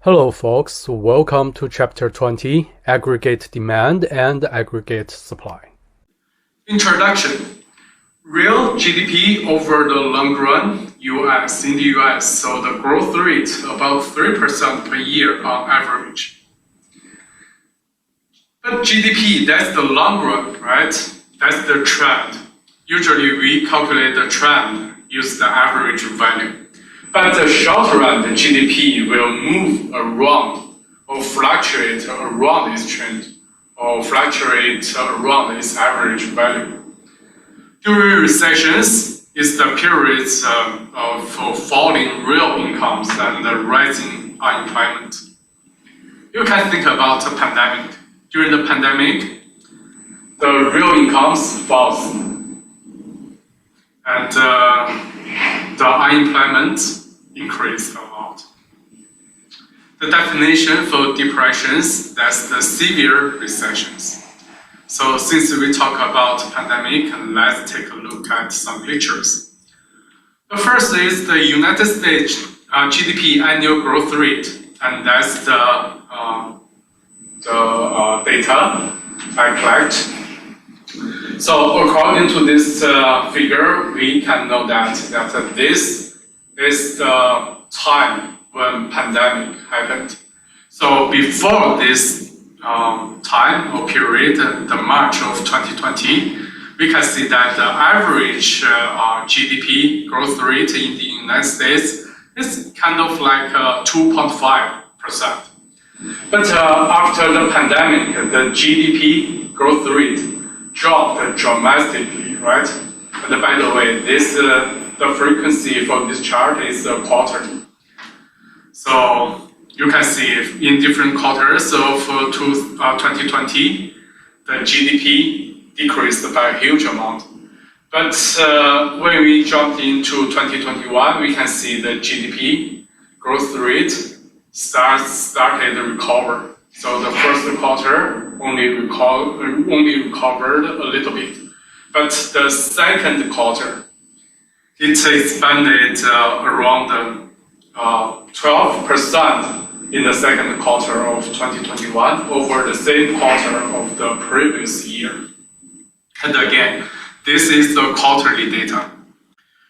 Hello folks, welcome to Chapter 20, Aggregate Demand and Aggregate Supply. Introduction. Real GDP over the long run, in the US, so the growth rate about 3% per year on average. But GDP, that's the long run, right? That's the trend. Usually we calculate the trend, use the average value. But the short run, the GDP will move around or fluctuate around this trend or fluctuate around its average value. During recessions, it's the periods of falling real incomes and rising unemployment. You can think about the pandemic. During the pandemic, the real incomes falls and the unemployment increased a lot. The definition for depressions, that's the severe recessions. So since we talk about pandemic, let's take a look at some pictures. The first is the United States GDP annual growth rate, and that's the data I collect. So according to this figure, we can know that this is the time when pandemic happened. So before this time or period, the March of 2020, we can see that the average GDP growth rate in the United States is kind of like 2.5%. But after the pandemic, the GDP growth rate dropped dramatically, right? And by the way, the frequency for this chart is quarterly. So you can see in different quarters of 2020, the GDP decreased by a huge amount. But when we jumped into 2021, we can see the GDP growth rate started to recover. So the first quarter only recovered a little bit. But the second quarter, it expanded around 12% in the second quarter of 2021 over the same quarter of the previous year. And again, this is the quarterly data.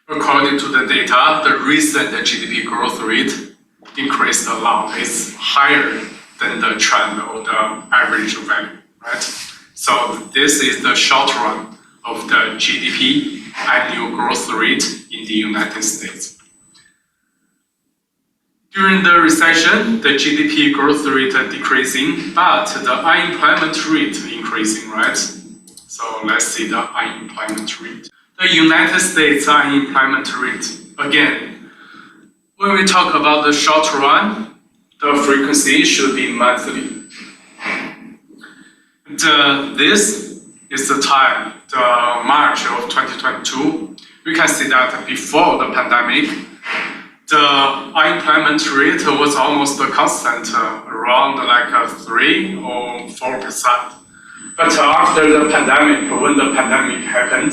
According to the data, the recent GDP growth rate increased a lot. It's higher than the trend or the average value, right? So this is the short run of the GDP annual growth rate in the United States. During the recession, the GDP growth rate decreasing, but the unemployment rate increasing, right? So let's see the unemployment rate. The United States unemployment rate, again, when we talk about the short run, the frequency should be monthly. This is the time, the March of 2022. We can see that before the pandemic, the unemployment rate was almost constant, around like 3 or 4%. But after the pandemic, when the pandemic happened,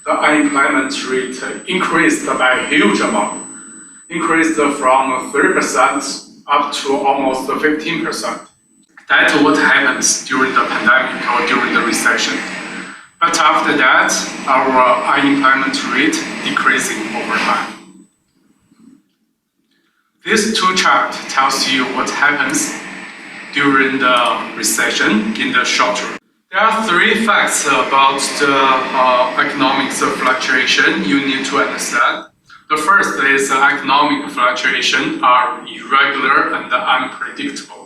the unemployment rate increased by a huge amount, increased from 3% up to almost 15%. That's what happens during the pandemic or during the recession. But after that, our unemployment rate decreasing over time. This two chart tells you what happens during the recession in the short run. There are three facts about the economic fluctuation you need to understand. The first is economic fluctuation are irregular and unpredictable.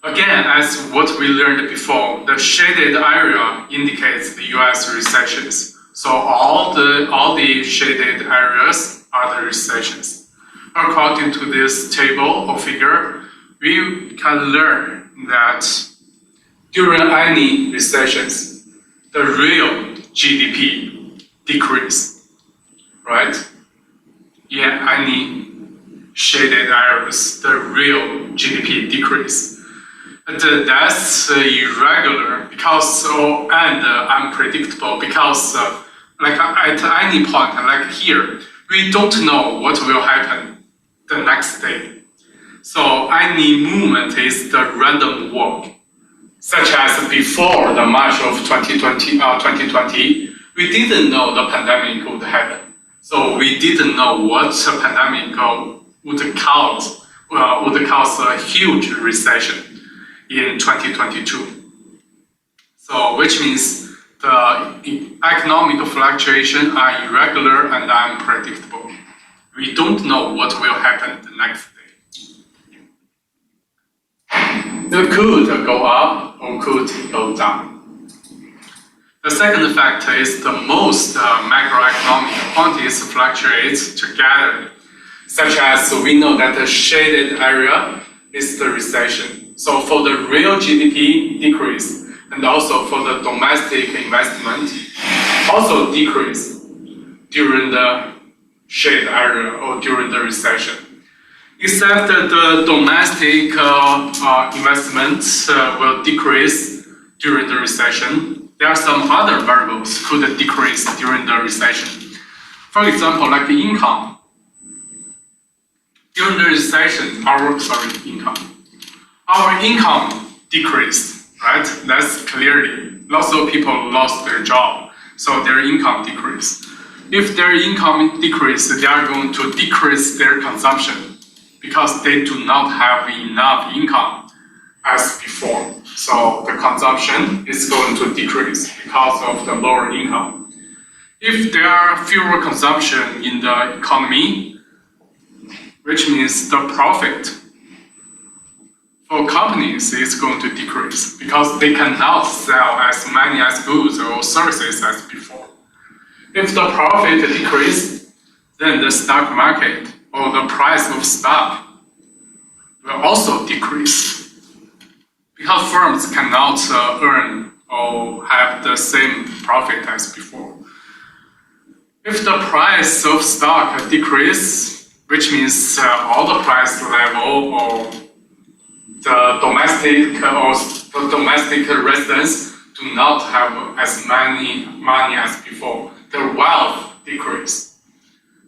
Again, as what we learned before, the shaded area indicates the US recessions. So all the shaded areas are the recessions. According to this table or figure, we can learn that during any recessions, the real GDP decrease, right? In any shaded areas, the real GDP decrease. And that's irregular and unpredictable because like at any point, like here, we don't know what will happen the next day. So any movement is the random walk, such as before the March of 2020, we didn't know the pandemic would happen. So we didn't know what the pandemic would cause a huge recession in 2022. So which means the economic fluctuations are irregular and unpredictable. We don't know what will happen the next day. It could go up or could go down. The second factor is the most macroeconomic quantities fluctuate together, such as we know that the shaded area is the recession. So for the real GDP decrease, and also for the domestic investment, also decrease during the shade area or during the recession. Except that the domestic investments will decrease during the recession. There are some other variables could decrease during the recession. For example, like the income. During the recession, our income decreased, right? That's clearly. Lots of people lost their job, so their income decreased. If their income decreases, they are going to decrease their consumption because they do not have enough income as before. So the consumption is going to decrease because of the lower income. If there are fewer consumption in the economy, which means the profit for companies is going to decrease because they cannot sell as many as goods or services as before. If the profit decreases, then the stock market or the price of stock will also decrease because firms cannot earn or have the same profit as before. If the price of stock decreases, which means all the price level or the domestic residents do not have as many money as before. Their wealth decrease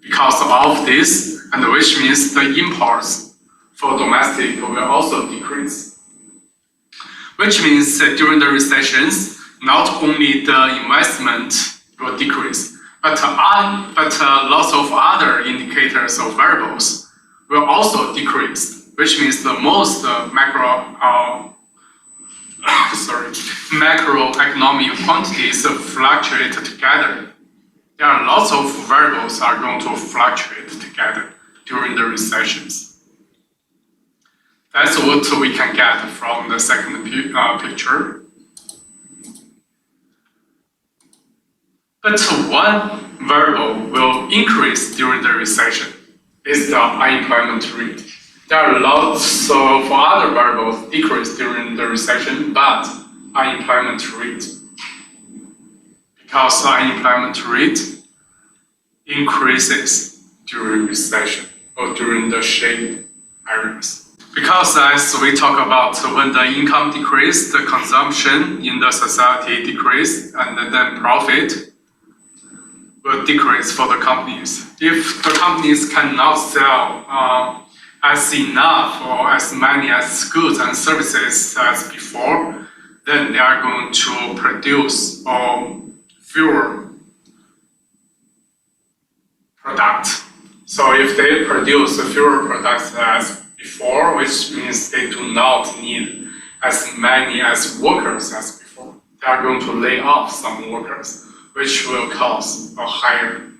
because of this, and which means the imports for domestic will also decrease. Which means during the recessions, not only the investment will decrease, but lots of other indicators or variables will also decrease. Which means the most macroeconomic quantities fluctuate together. There are lots of variables are going to fluctuate together during the recessions. That's what we can get from the second picture. But one variable will increase during the recession is the unemployment rate. There are lots of other variables decrease during the recession, but unemployment rate. Because unemployment rate increases during recession or during the shade areas. Because as we talk about when the income decreases, the consumption in the society decreases, and then profit will decrease for the companies. If the companies cannot sell as enough or as many as goods and services as before, then they are going to produce fewer products. So if they produce fewer products as before, which means they do not need as many as workers as before, they are going to lay off some workers, which will cause a higher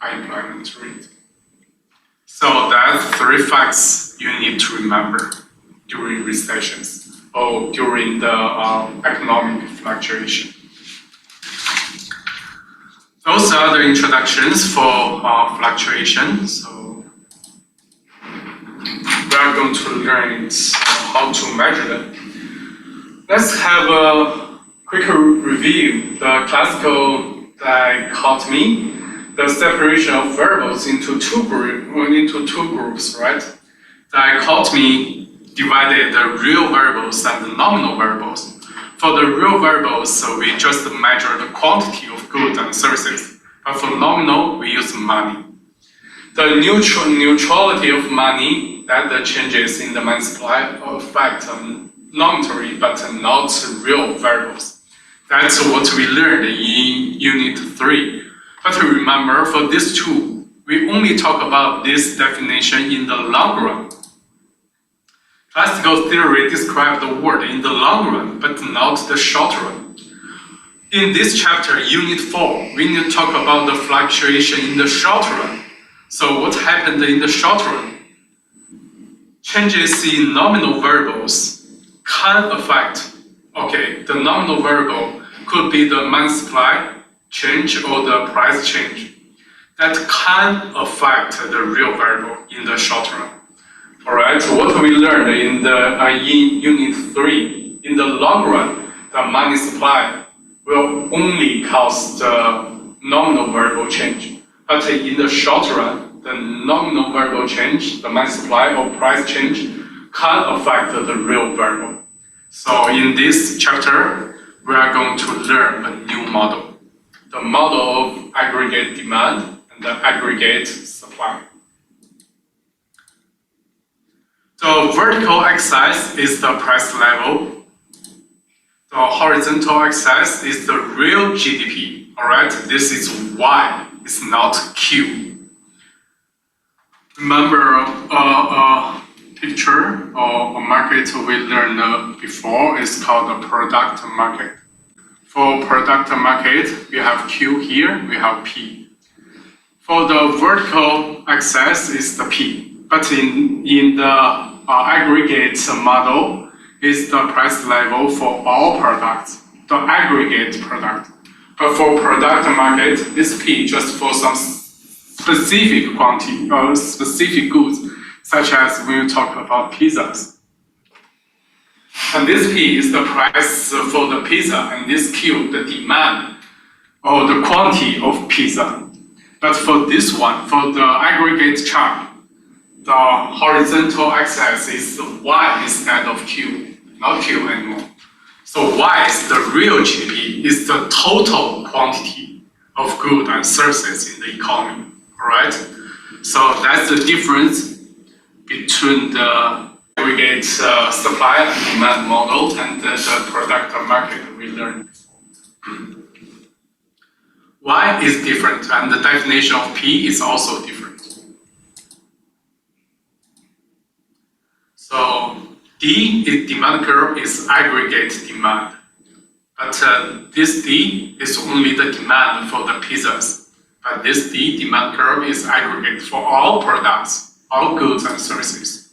unemployment rate. So that's 3 facts you need to remember during recessions or during the economic fluctuation. Those are the introductions for fluctuation. So we are going to learn how to measure them. Let's have a quick review. The classical dichotomy, the separation of variables into two groups, right? Dichotomy divided the real variables and the nominal variables. For the real variables, we just measure the quantity of goods and services. But for nominal, we use money. The neutrality of money, that the changes in the money supply affect monetary but not real variables. That's what we learned in Unit 3. But remember, for this two, we only talk about this definition in the long run. Classical theory describes the world in the long run, but not the short run. In this chapter, Unit 4, we need to talk about the fluctuation in the short run. So what happened in the short run? Changes in nominal variables can affect, the nominal variable could be the money supply change or the price change. That can affect the real variable in the short run. Alright, so what we learned in Unit 3, in the long run, the money supply will only cause the nominal variable change. But in the short run, the nominal variable change, the money supply or price change, can affect the real variable. So in this chapter, we are going to learn a new model. The model of aggregate demand and the aggregate supply. The vertical axis is the price level. The horizontal axis is the real GDP. Alright, this is Y, it's not Q. Remember a picture or a market we learned before is called the product market. For product market, we have Q here, we have P. For the vertical axis is the P, but in the aggregate model is the price level for all products, the aggregate product. But for product market, this P just for some specific quantity or specific goods, such as when you talk about pizzas. And this P is the price for the pizza, and this Q, the demand or the quantity of pizza. But for this one, for the aggregate chart, the horizontal axis is Y instead of Q, not Q anymore. So Y is the real GDP, is the total quantity of goods and services in the economy. Alright? So that's the difference between the aggregate supply and demand model and the product market we learned before. Y is different, and the definition of P is also different. So D is demand curve is aggregate demand, but this D is only the demand for the pizzas. But this D demand curve is aggregate for all products, all goods and services.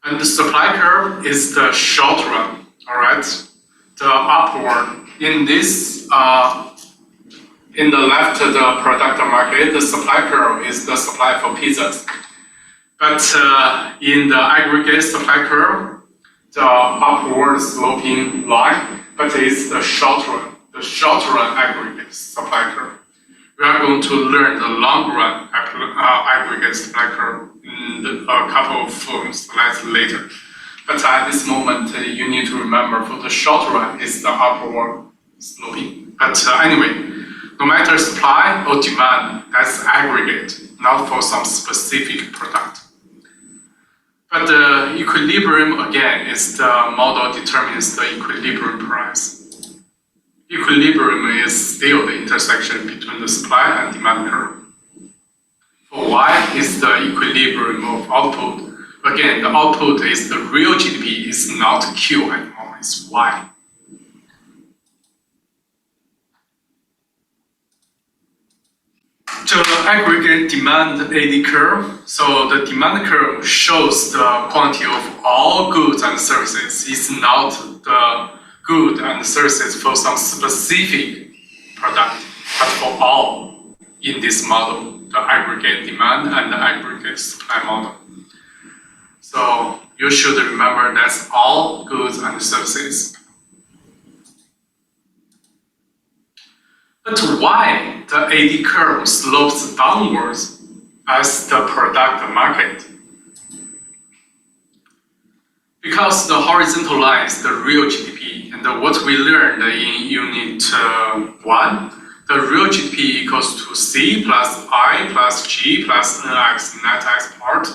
And the supply curve is the short run, alright? The upward. In this, in the left, the product market, the supply curve is the supply for pizzas. But in the aggregate supply curve, the upward sloping line, but it's the short run aggregate supply curve. We are going to learn the long run aggregate supply curve in a couple of slides later. But at this moment, you need to remember for the short run is the upward sloping. But anyway, no matter supply or demand, that's aggregate, not for some specific product. But the equilibrium, again, is the model determines the equilibrium price. Equilibrium is still the intersection between the supply and demand curve. For Y is the equilibrium of output. Again, the output is the real GDP, is not Q anymore, it's Y. The aggregate demand AD curve. So the demand curve shows the quantity of all goods and services. It's not the good and services for some specific product, but for all in this model, the aggregate demand and the aggregate supply model. So you should remember that's all goods and services. But why the AD curve slopes downwards as the product market? Because the horizontal line is the real GDP, and what we learned in Unit 1, the real GDP equals to C plus I plus G plus NX net export.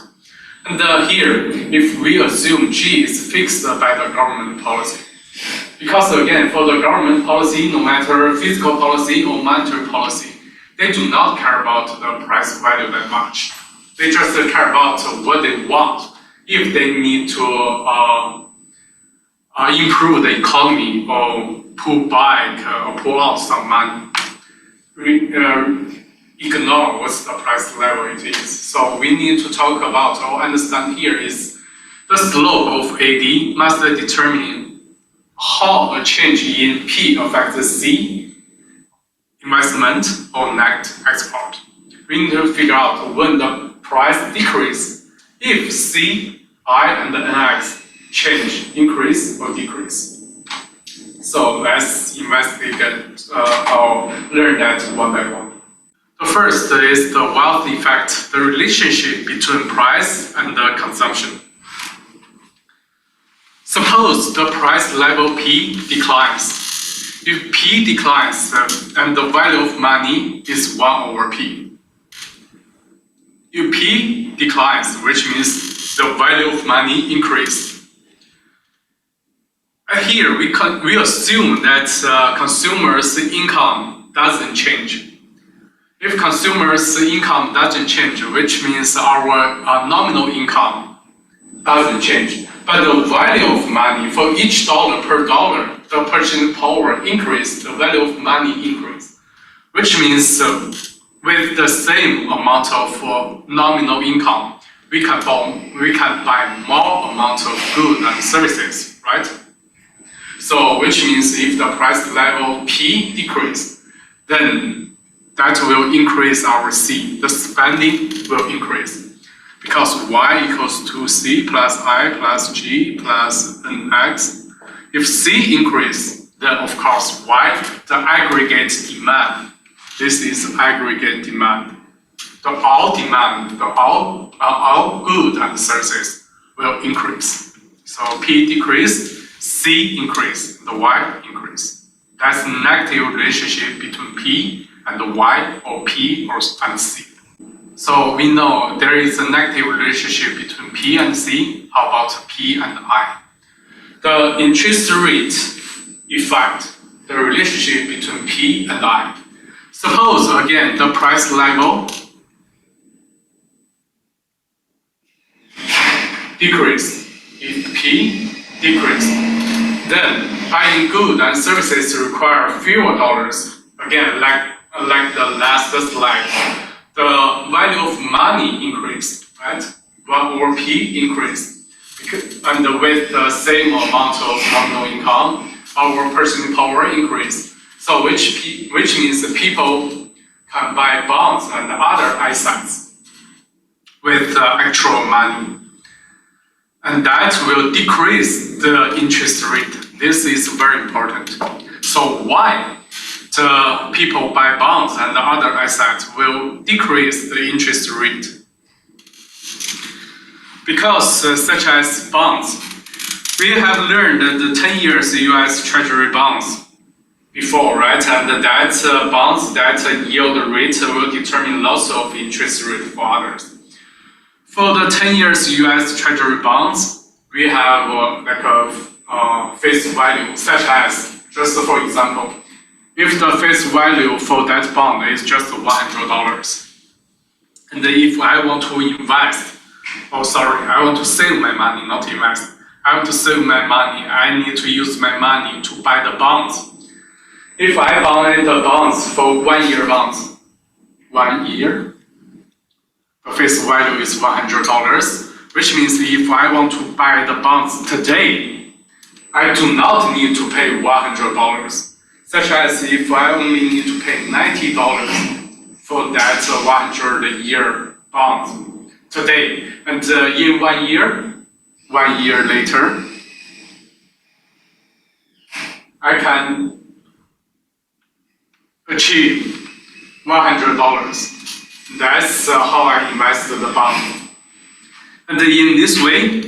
And here, if we assume G is fixed by the government policy, because again, for the government policy, no matter fiscal policy or monetary policy, they do not care about the price value that much. They just care about what they want. If they need to improve the economy or pull back or pull out some money, ignore what's the price level it is. So we need to talk about or understand here is the slope of AD must determine how a change in P affects the C, investment, or net export. We need to figure out when the price decrease, if C, I, and the NX change, increase or decrease. So let's investigate or learn that one by one. The first is the wealth effect, the relationship between price and the consumption. Suppose the price level P declines. If P declines, and the value of money is 1 over P. If P declines, which means the value of money increases. And here we assume that consumers' income doesn't change. If consumers' income doesn't change, which means our nominal income doesn't change, but the value of money for each dollar per dollar, the purchasing power increase, the value of money increase, which means with the same amount of nominal income, we can buy more amount of goods and services, right? So, which means if the price level P decrease, then that will increase our C. The spending will increase because Y equals to C plus I plus G plus NX. If C increase, then of course Y, the aggregate demand. This is aggregate demand. The all demand, the all goods and services will increase. So P decrease, C increase, the Y increase. That's a negative relationship between P and the Y or P and C. So we know there is a negative relationship between P and C. How about P and I? The interest rate effect, the relationship between P and I. Suppose again the price level decrease. If P decrease, then buying goods and services require fewer dollars. Again, like the last slide, the value of money increased, right? 1 over P increased, and with the same amount of nominal income, our purchasing power increased. So which means that people can buy bonds and other assets with actual money, and that will decrease the interest rate. This is very important. So why the people buy bonds and other assets will decrease the interest rate? Because such as bonds, we have learned the 10 years US Treasury bonds before, right? And that bonds, that yield rate will determine lots of interest rate for others. For the 10 years US Treasury bonds, we have like a face value, such as, just for example, if the face value for that bond is just $100, and if I want to invest, I want to save my money, not invest. I want to save my money, I need to use my money to buy the bonds. If I buy the bonds for 1 year bonds, 1 year, the face value is $100, which means if I want to buy the bonds today, I do not need to pay $100. Such as if I only need to pay $90 for that 100-year bond today, and in 1 year later, I can achieve $100. That's how I invested the bond. And in this way,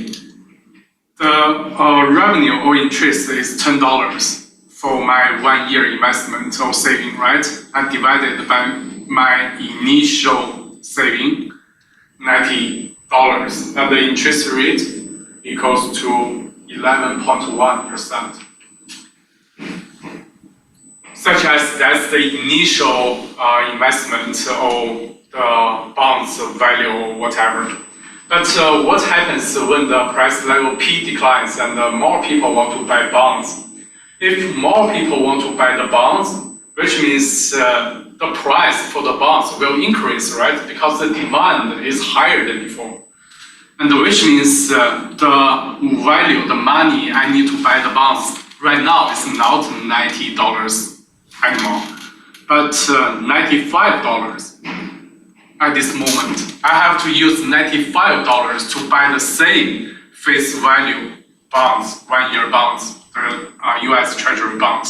the revenue or interest is $10 for my 1 year investment or saving, right? And divided by my initial saving, $90, and the interest rate equals to 11.1%. Such as that's the initial investment or the bonds value or whatever. But what happens when the price level P declines and more people want to buy bonds? If more people want to buy the bonds, which means the price for the bonds will increase, right? Because the demand is higher than before. And which means the value, the money I need to buy the bonds right now is not $90 anymore, but $95 at this moment. I have to use $95 to buy the same face value bonds, 1 year bonds, the US Treasury bonds,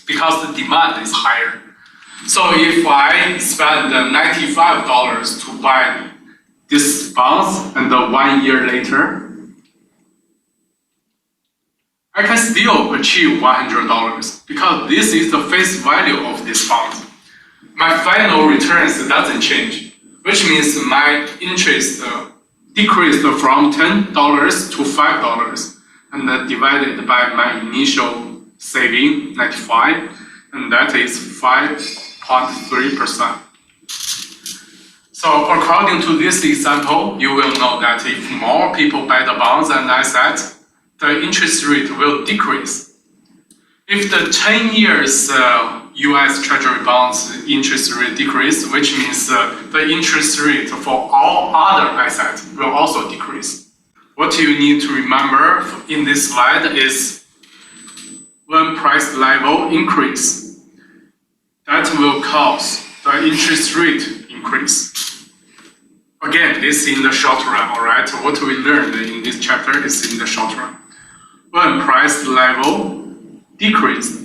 because the demand is higher. So if I spend $95 to buy this bonds and 1 year later, I can still achieve $100 because this is the face value of this bond. My final returns doesn't change, which means my interest decreased from $10 to $5 and divided by my initial saving, 95, and that is 5.3%. So according to this example, you will know that if more people buy the bonds and assets, the interest rate will decrease. If the 10 years US Treasury bonds interest rate decrease, which means the interest rate for all other assets will also decrease. What you need to remember in this slide is when price level increase, that will cause the interest rate increase. Again, this is in the short run, alright? What we learned in this chapter is in the short run. When price level decrease,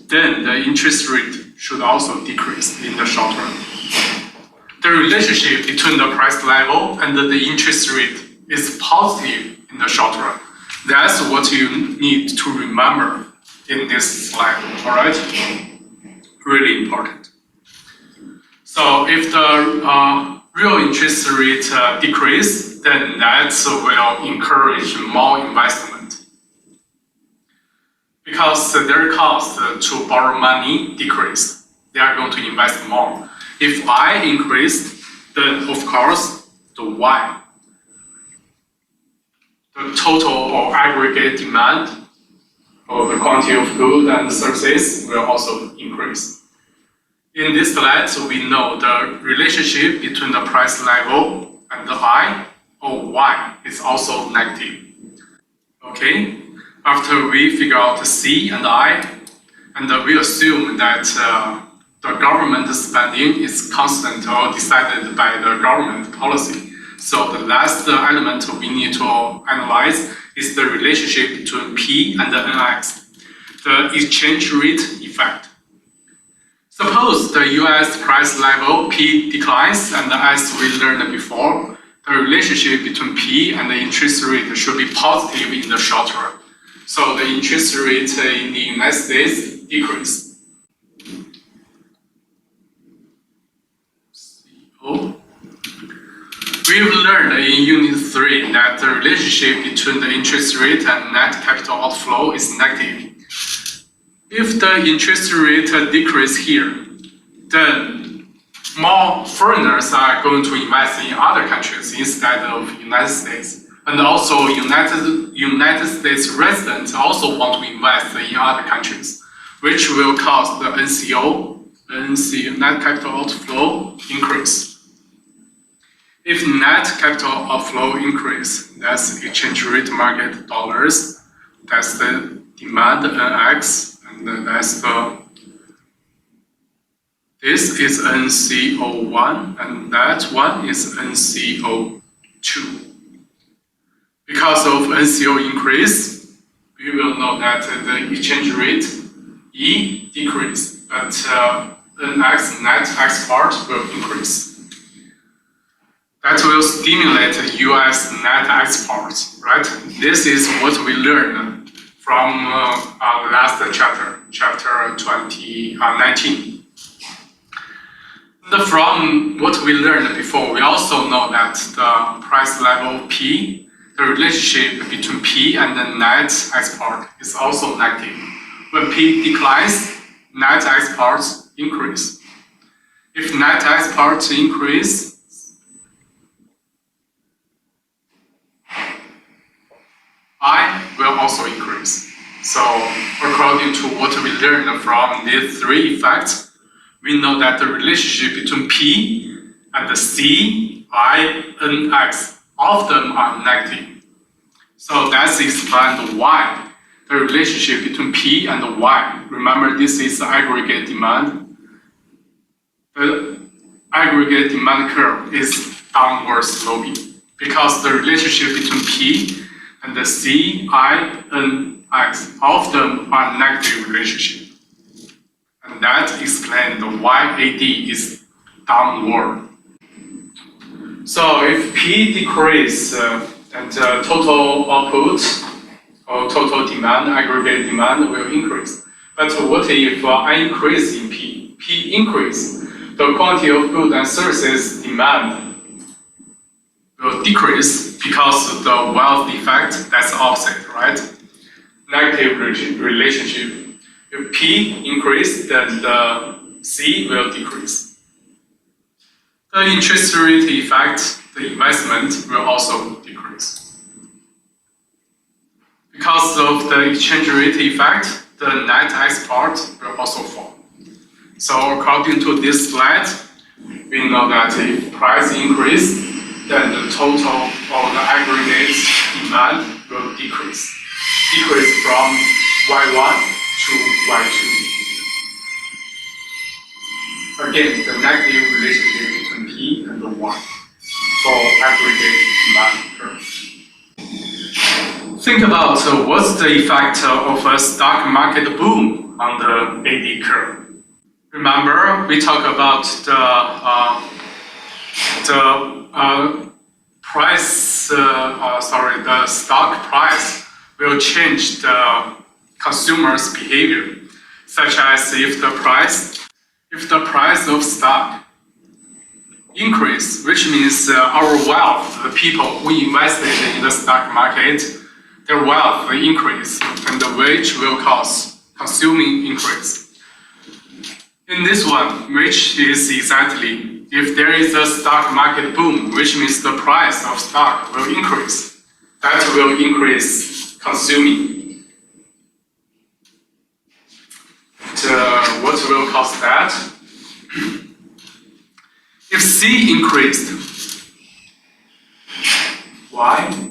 then the interest rate should also decrease in the short run. The relationship between the price level and the interest rate is positive in the short run. That's what you need to remember in this slide, alright? Really important. So if the real interest rate decrease, then that will encourage more investment. Because their cost to borrow money decreased, they are going to invest more. If I increased, then of course the Y, the total or aggregate demand or the quantity of goods and services will also increase. In this slide, we know the relationship between the price level and the I or Y is also negative. Okay? After we figure out C and I, and we assume that the government spending is constant or decided by the government policy. So the last element we need to analyze is the relationship between P and the NX, the exchange rate effect. Suppose the US price level P declines, and as we learned before, the relationship between P and the interest rate should be positive in the short run. So the interest rate in the United States decreased. We've learned in Unit 3 that the relationship between the interest rate and net capital outflow is negative. If the interest rate decreases here, then more foreigners are going to invest in other countries instead of United States. And also United States residents also want to invest in other countries, which will cause the NCO, net capital outflow, increase. If net capital outflow increase, that's exchange rate market dollars, that's the demand NX, and that's this is NCO1, and that one is NCO2. Because of NCO increase, we will know that the exchange rate E decrease, but NX, net export, will increase. That will stimulate US net exports, right? This is what we learned from last chapter, chapter 19. From what we learned before, we also know that the price level P, the relationship between P and the net export is also negative. When P declines, net exports increase. If net exports increase, I will also increase. So according to what we learned from these three effects, we know that the relationship between P and the C, I, N, X, all of them are negative. So that's explained why the relationship between P and Y. Remember, this is the aggregate demand. The aggregate demand curve is downward sloping because the relationship between P and the C, I, N, X, all of them are negative relationship. And that explains why AD is downward. So if P decreases and total output or total demand, aggregate demand will increase. But what if I increase in P? P increase, the quantity of goods and services demand will decrease because of the wealth effect. That's opposite, right? Negative relationship. If P increase, then the C will decrease. The interest rate effect, the investment will also decrease. Because of the exchange rate effect, the net export will also fall. So according to this slide, we know that if price increase, then the total or the aggregate demand will decrease. Decrease from Y1 to Y2. Again, the negative relationship between P and the Y for aggregate demand curve. Think about what's the effect of a stock market boom on the AD curve. Remember, we talked about the stock price will change the consumer's behavior, such as if the price of stock increase, which means our wealth, the people who invested in the stock market, their wealth will increase, and the wage will cause consuming increase. In this one, which is exactly if there is a stock market boom, which means the price of stock will increase, that will increase consuming. What will cause that? If C increased, Y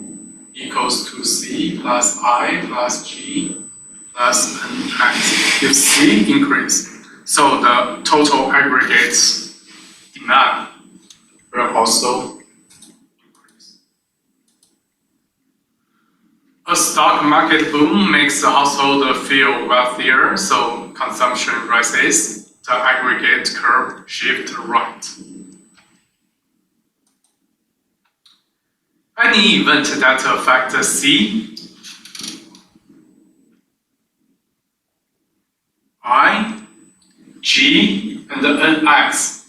equals to C plus I plus G plus NX. If C increased, so the total aggregate demand will also increase. A stock market boom makes the household feel wealthier, so consumption rises. The aggregate curve shifts right. Any event that affects C, I, G, and NX,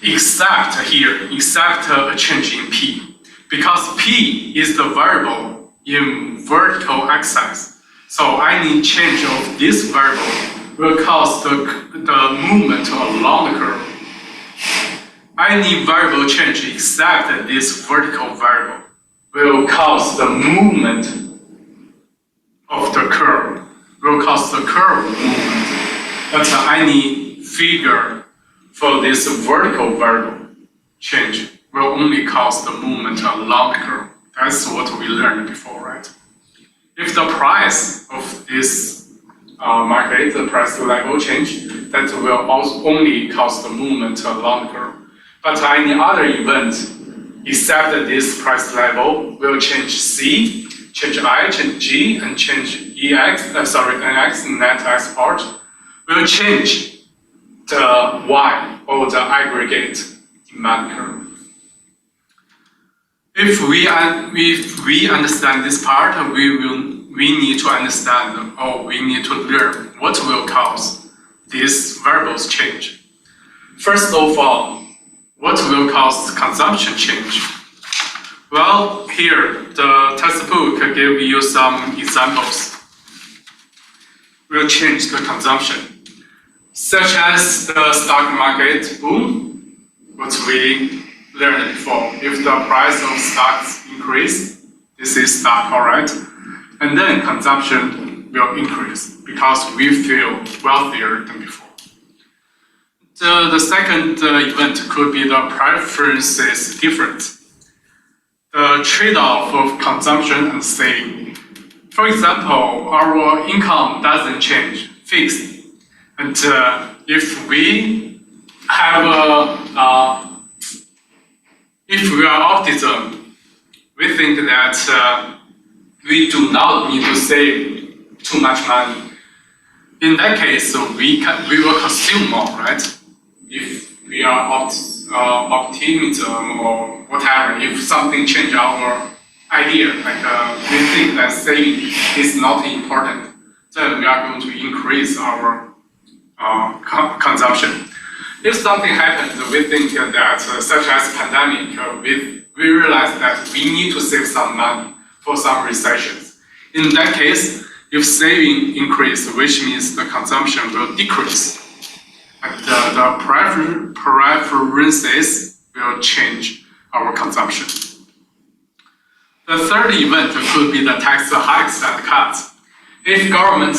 except a change in P, because P is the variable in vertical axis. So any change of this variable will cause the movement along the curve. Any variable change except this vertical variable will cause the movement of the curve, will cause the curve movement. But any figure for this vertical variable change will only cause the movement along the curve. That's what we learned before, right? If the price of this market, the price level change, that will also only cause the movement along the curve. But any other event except this price level will change C, change I, change G, and change NX, net export, will change the Y, or the aggregate demand curve. If we understand this part, we will we need to understand or we need to learn what will cause these variables change. First of all, what will cause consumption change? Well, here the textbook give you some examples. Will change the consumption, such as the stock market boom, what we learned before. If the price of stocks increase, this is stock, alright? And then consumption will increase because we feel wealthier than before. The second event could be the preferences difference. The trade-off of consumption and saving. For example, our income doesn't change, fixed. And if we have if we are optimism, we think that we do not need to save too much money. In that case, we will consume more, right? If we are optimism or whatever, if something change our idea, like we think that saving is not important, then we are going to increase our consumption. If something happens, we think that, such as pandemic, we realize that we need to save some money for some recessions. In that case, if saving increase, which means the consumption will decrease, and the preferences will change our consumption. The third event could be the tax hikes and cuts. If government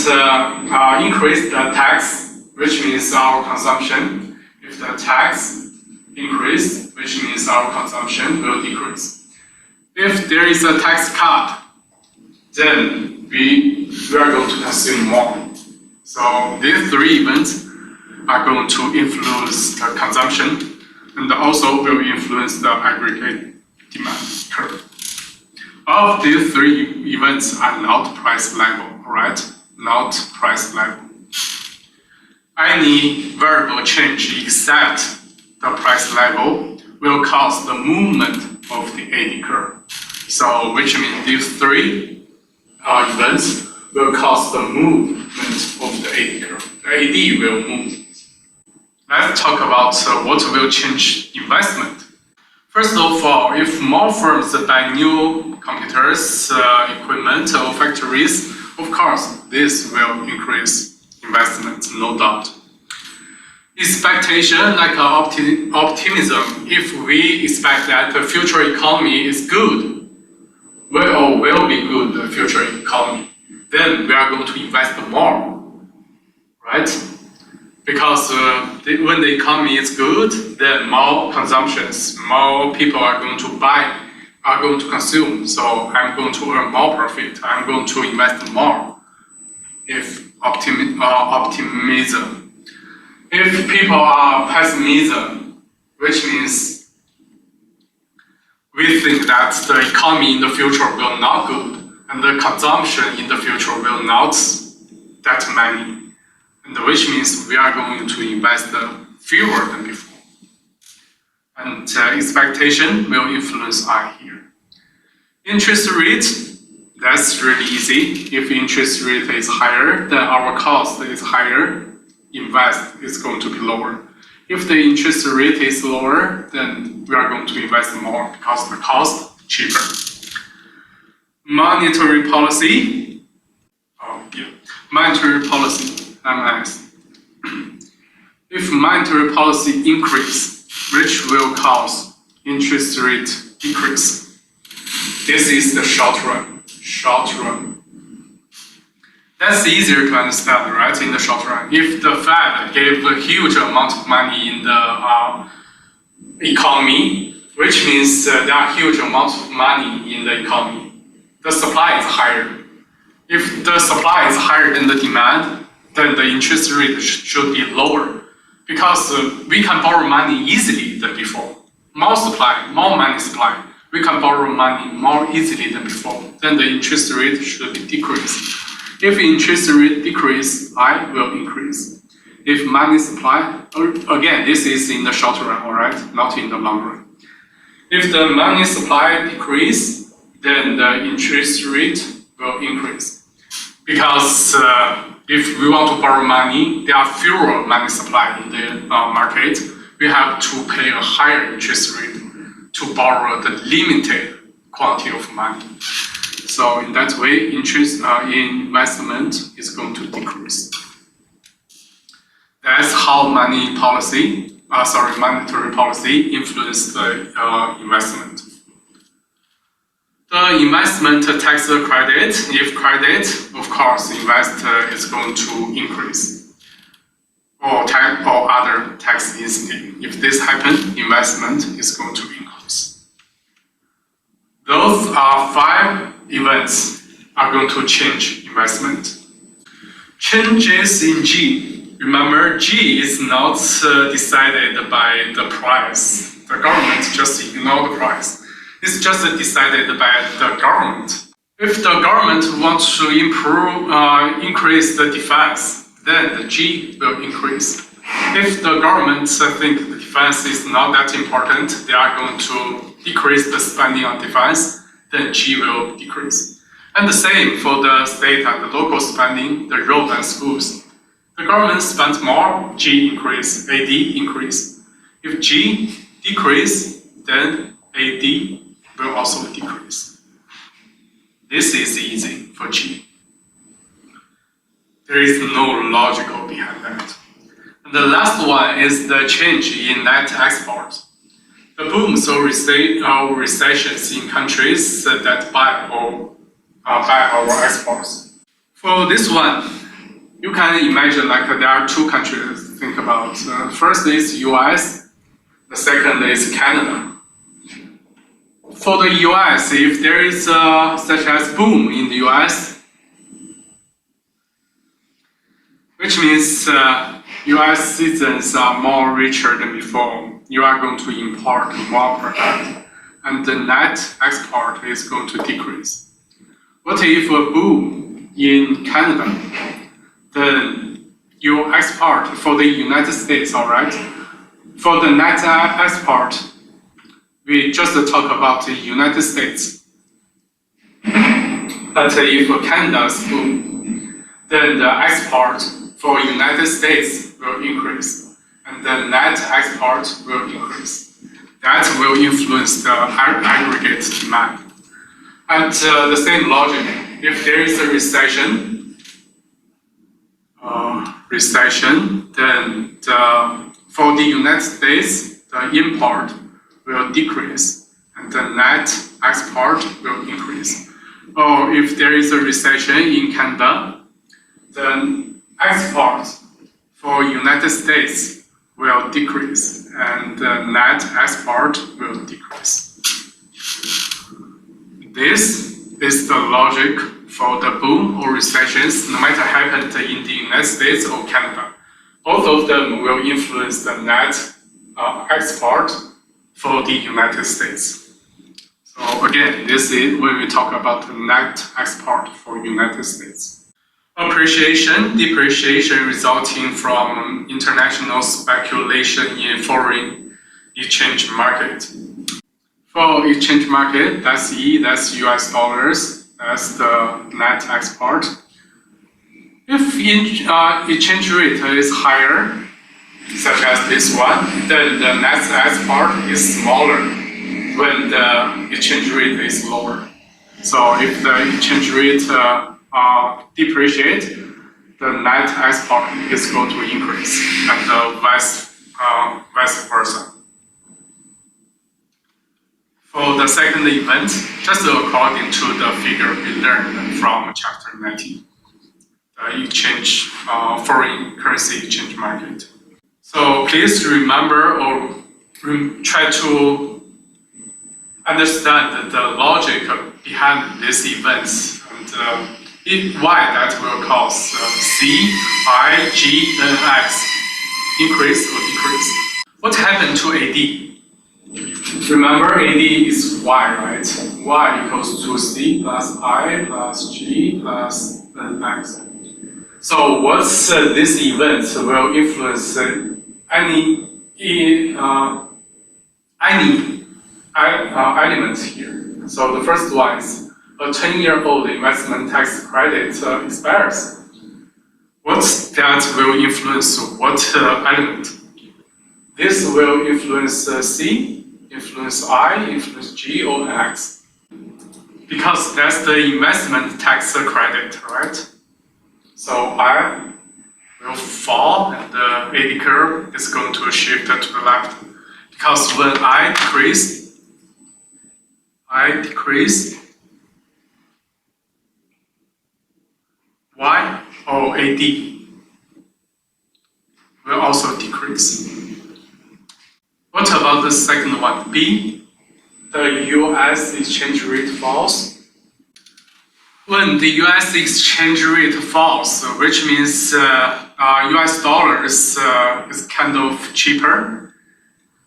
increase the tax, which means our consumption, if the tax increase, which means our consumption will decrease. If there is a tax cut, then we are going to consume more. So these three events are going to influence the consumption and also will influence the aggregate demand curve. All of these three events are not price level, alright? Not price level. Any variable change except the price level will cause the movement of the AD curve. So, which means these three events will cause the movement of the AD curve. The AD will move. Let's talk about what will change investment. First of all, if more firms buy new computers, equipment, or factories, of course, this will increase investment, no doubt. Expectation, like optimism, if we expect that the future economy is good, will be good, the future economy, then we are going to invest more, right? Because when the economy is good, then more consumptions, more people are going to buy, are going to consume. So I'm going to earn more profit. I'm going to invest more. If optimism. If people are pessimism, which means we think that the economy in the future will not good, and the consumption in the future will not that many. And which means we are going to invest fewer than before. And expectation will influence I here. Interest rate, that's really easy. If interest rate is higher, then our cost is higher, invest is going to be lower. If the interest rate is lower, then we are going to invest more because the cost is cheaper. Monetary policy, monetary policy. MS. If monetary policy increase, which will cause interest rate decrease. This is the short run. Short run. That's easier to understand, right? In the short run, if the Fed gave a huge amount of money in the economy, which means there are huge amounts of money in the economy, the supply is higher. If the supply is higher than the demand, then the interest rate should be lower because we can borrow money easily than before. More supply, more money supply. We can borrow money more easily than before. Then the interest rate should be decreased. If interest rate decrease, I will increase. If money supply, again, this is in the short run, alright, not in the long run. If the money supply decrease, then the interest rate will increase. because if we want to borrow money, there are fewer money supply in the market. We have to pay a higher interest rate to borrow the limited quantity of money. So in that way, interest investment is going to decrease. That's how monetary policy influence the investment. The investment tax credit, if credit, of course, investor is going to increase. Or other tax incentive. If this happens, investment is going to increase. Those are 5 events are going to change investment. Changes in G. Remember, G is not decided by the price. The government just ignore the price. It's just decided by the government. If the government wants to increase the defense, then the G will increase. If the government think the defense is not that important, they are going to decrease the spending on defense, then G will decrease. And the same for the state and the local spending, the road and schools. The government spends more, G increase, AD increase. If G decrease, then AD will also decrease. This is easy for G. There is no logical behind that. And the last one is the change in net export. The booms or recessions in countries that buy our exports. For this one, you can imagine like there are 2 countries to think about. First is US, the second is Canada. For the US, if there is such as boom in the US, which means US citizens are more richer than before, you are going to import more product, and the net export is going to decrease. What if a boom in Canada? Then you export for the United States, all right? For the net export, we just talk about the United States. But if Canada's boom, then the export for United States will increase, and the net export will increase. That will influence the aggregate demand. And the same logic, if there is a recession, then for the United States, the import will decrease, and the net export will increase. Or if there is a recession in Canada, then export for United States will decrease, and the net export will decrease. This is the logic for the boom or recessions, no matter happened in the United States or Canada. Both of them will influence the net export for the United States. So again, this is when we talk about the net export for United States. Appreciation, depreciation resulting from international speculation in foreign exchange market. For exchange market, that's E, that's US dollars, that's the net export. If exchange rate is higher, such as this one, then the net export is smaller when the exchange rate is lower. So if the exchange rate depreciates, the net export is going to increase, and vice versa. For the second event, just according to the figure we learned from chapter 19, the foreign currency exchange market. So please remember or try to understand the logic behind these events and why that will cause C, I, G, and X increase or decrease. What happened to AD? Remember, AD is Y, right? Y equals to C plus I plus G plus X. So what's this event will influence any element here? So the first one is a 10-year-old investment tax credit expires, what that will influence what element? This will influence C, influence I, influence G, or X. Because that's the investment tax credit, right? So I will fall and the AD curve is going to shift to the left. Because when I decrease, Y or AD will also decrease. What about the second one, B? The US exchange rate falls. When the US exchange rate falls, which means US dollars is kind of cheaper.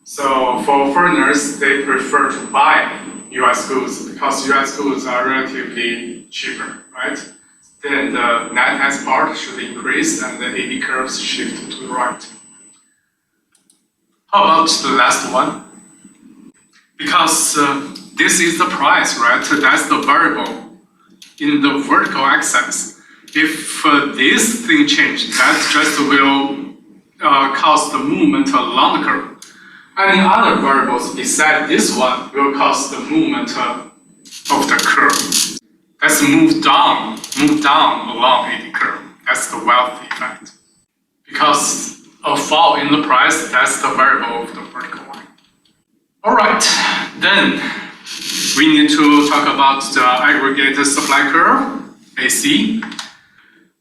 So for foreigners, they prefer to buy US goods because US goods are relatively cheaper, right? Then the net export should increase and the AD curves shift to the right. How about the last one? Because this is the price, right? That's the variable in the vertical axis. If this thing changes, that just will cause the movement along the curve. Any other variables besides this one will cause the movement of the curve. Let's move down along AD curve. That's the wealth effect. Because a fall in the price, that's the variable of the vertical line. Alright, then we need to talk about the aggregate supply curve, AC.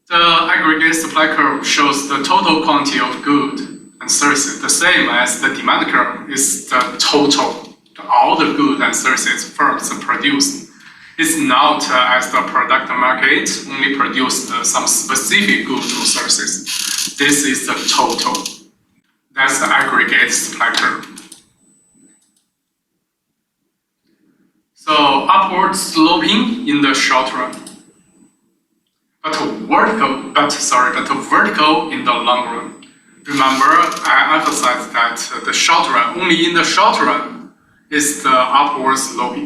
The aggregate supply curve shows the total quantity of goods and services, the same as the demand curve is the total, all the goods and services firms produce. It's not as the product market only produce some specific goods or services. This is the total. That's the aggregate supply curve. So upward sloping in the short run, but vertical in the long run. Remember, I emphasized that the short run, only in the short run, is the upward sloping.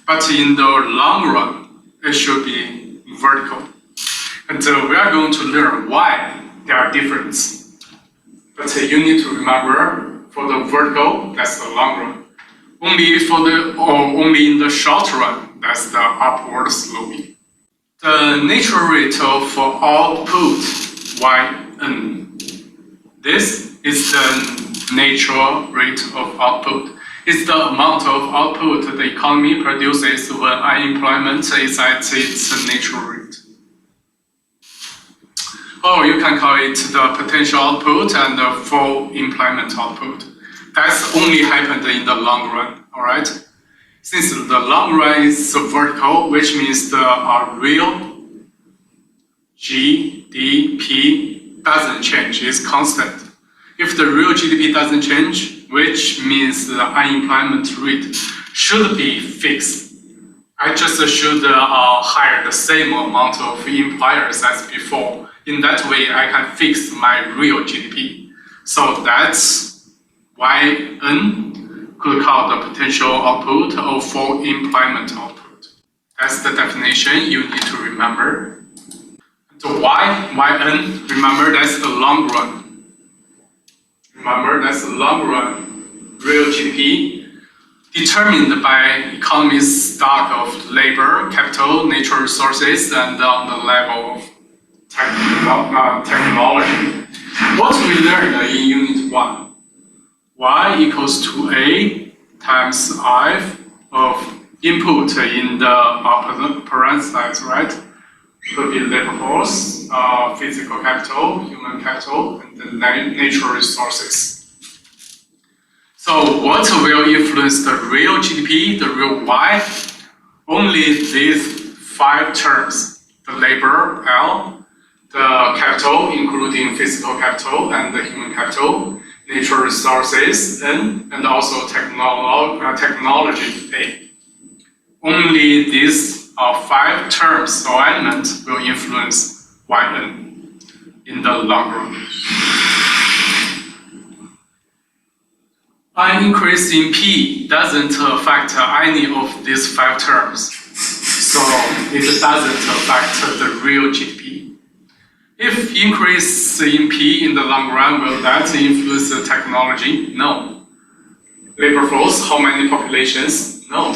But in the long run, it should be vertical. And we are going to learn why there are differences. But you need to remember, for the vertical, that's the long run. Only in the short run, that's the upward sloping. The natural rate of output, Yn. This is the natural rate of output. It's the amount of output the economy produces when unemployment is at its natural rate. Or you can call it the potential output and the full employment output. That's only happened in the long run, alright? Since the long run is vertical, which means the real GDP doesn't change, it's constant. If the real GDP doesn't change, which means the unemployment rate should be fixed. I just should hire the same amount of employers as before. In that way, I can fix my real GDP. So that's why N could call the potential output or full employment output. That's the definition you need to remember. The Yn, remember that's the long run. Remember, that's the long run, real GDP, determined by economy's stock of labor, capital, natural resources, and on the level of technology. What we learned in Unit 1, Y equals to A times I of input in the parentheses, right? Could be labor force, physical capital, human capital, and the natural resources. So what will influence the real GDP, the real Y? Only these 5 terms: the labor, L, the capital, including physical capital and the human capital, natural resources, N, and also technology, A. Only these 5 terms or elements will influence Yn in the long run. An increase in P doesn't affect any of these 5 terms. so it doesn't affect the real GDP. If increase in P in the long run, will that influence the technology? No. Labor force, how many populations? No.